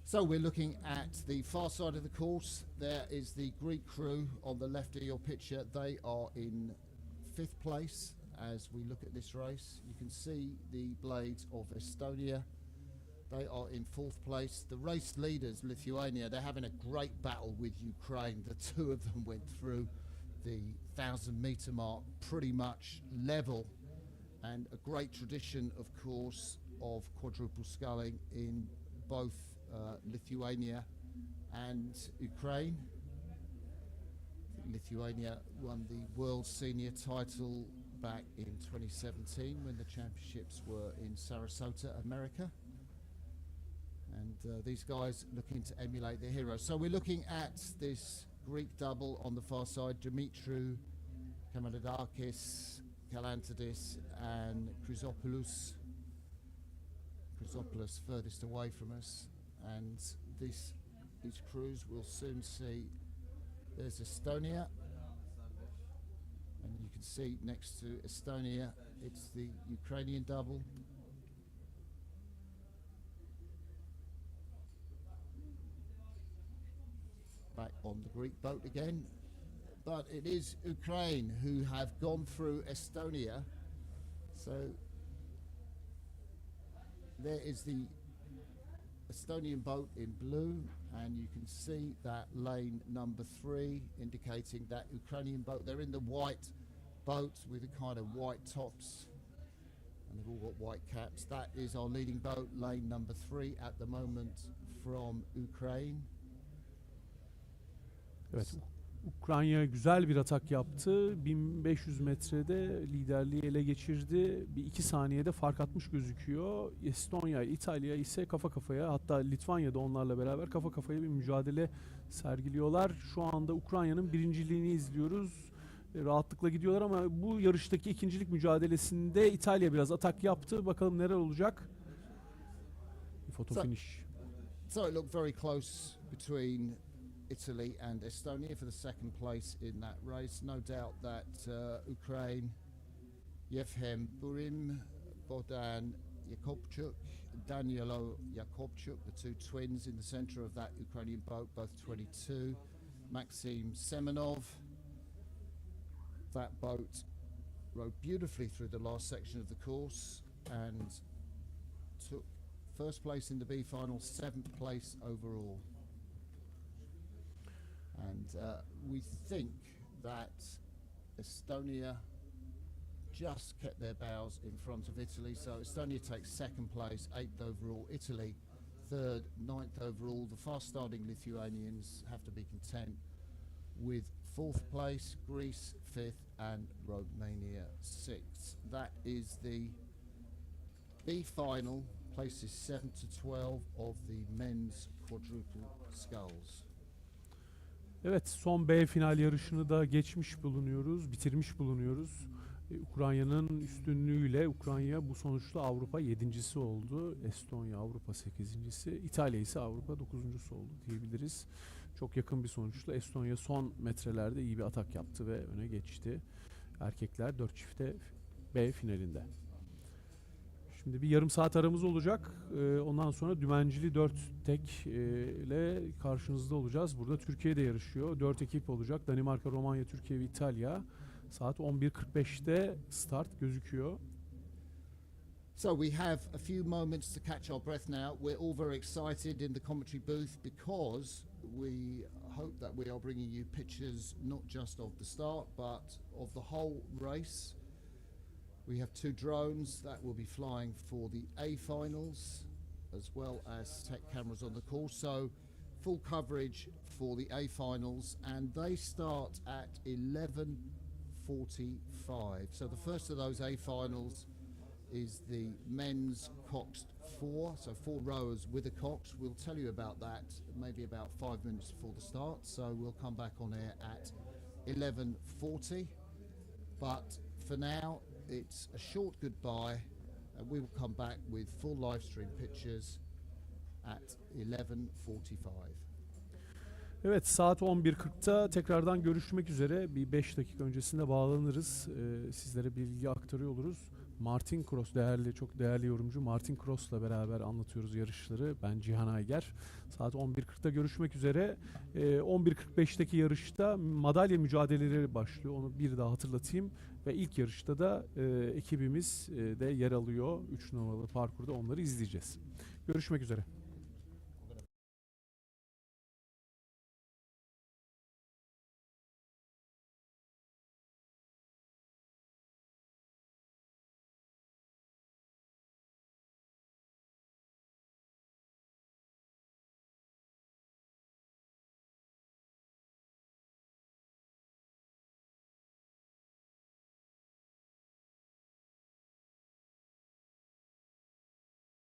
S1: So we're looking at the far side of the course. There is the Greek crew on the left of your picture. They are in 5th place as we look at this race. You can see the blades of Estonia. They are in 4th place. The race leaders, Lithuania, they're having a great battle with Ukraine. The two of them went through the 1,000-meter mark pretty much level, and a great tradition, of course, of quadruple sculling in both Lithuania and Ukraine. Lithuania won the World Senior title back in 2017 when the championships were in Sarasota, America. And these guys looking to emulate their heroes. So we're looking at this Greek double on the far side, Dimitriou Kamalidakis, Kalantidis and Chrysopoulos. Chrysopoulos furthest away from us, and these crews will soon see. There's Estonia, and you can see next to Estonia it's the Ukrainian double. Back on the Greek boat again, but it is Ukraine who have gone through Estonia. So there is the Estonian boat in blue, and you can see that lane number 3 indicating that Ukrainian boat. They're in the white boat with the kind of white tops, and they've all got white caps. That is our leading boat, lane number 3 at the moment from Ukraine.
S2: Evet, Ukrayna güzel bir atak yaptı. 1500 metrede liderliği ele geçirdi. Bir 2 saniyede fark atmış gözüküyor. Estonya, İtalya ise kafa kafaya, hatta Litvanya da onlarla beraber kafa kafaya bir mücadele sergiliyorlar. Şu anda Ukrayna'nın birinciliğini izliyoruz. Rahatlıkla gidiyorlar ama bu yarıştaki ikincilik mücadelesinde İtalya biraz atak yaptı. Bakalım neler olacak. Photo finish.
S1: So it looked very close between Italy and Estonia for the second place in that race. No doubt that Ukraine, Yevhem Burim, Bohdan Yakobchuk, Danilo Yakobchuk, the two twins in the center of that Ukrainian boat, both 22. Maxim Semenov, that boat rode beautifully through the last section of the course and took first place in the B final, 7th place overall. And we think that Estonia just kept their bows in front of Italy. So Estonia takes 2nd place, 8th overall. Italy 3rd, 9th overall. The fast-starting Lithuanians have to be content with 4th place. Greece 5th and Romania 6th. That is the B final, places 7 to 12 of the men's quadruple sculls.
S2: Evet, son B final yarışını da geçmiş bulunuyoruz, bitirmiş bulunuyoruz. Ukrayna'nın üstünlüğüyle Ukrayna bu sonuçta Avrupa 7.'si oldu. Estonya Avrupa 8.'si, İtalya ise Avrupa 9.'su oldu diyebiliriz. Çok yakın bir sonuçla Estonya son metrelerde iyi bir atak yaptı ve öne geçti. Erkekler 4 çifte B finalinde. Şimdi bir yarım saat aramız olacak. Ondan sonra dümencili 4 tek ile karşınızda olacağız. Burada Türkiye'de yarışıyor. 4 ekip olacak. Danimarka, Romanya, Türkiye ve İtalya. Saat 11.45'te start gözüküyor.
S1: So we have a few moments to catch our breath now. We're all very excited in the commentary booth because we hope that we are bringing you pictures not just of the start but of the whole race. We have 2 drones that will be flying for the A finals as well as tech cameras on the course. So full coverage for the A finals, and they start at 11:45. So the first of those A finals is the men's coxed 4, so 4 rowers with a cox. We'll tell you about that maybe about 5 minutes before the start, so we'll come back on air at 11:40. But for now, it's a short goodbye, and we will come back with full live stream pictures at 11:45.
S2: Evet, saat 11.40'ta tekrardan görüşmek üzere. Bir 5 dakika öncesinde bağlanırız. Sizlere bilgi aktarıyor oluruz. Martin Cross, çok değerli yorumcu Martin Cross'la beraber anlatıyoruz yarışları. Ben Cihan Ayger. Saat 11.40'da görüşmek üzere. 11.45'teki yarışta madalya mücadeleleri başlıyor. Onu bir daha hatırlatayım. Ve ilk yarışta da ekibimiz de yer alıyor. 3 numaralı parkurda onları izleyeceğiz. Görüşmek üzere.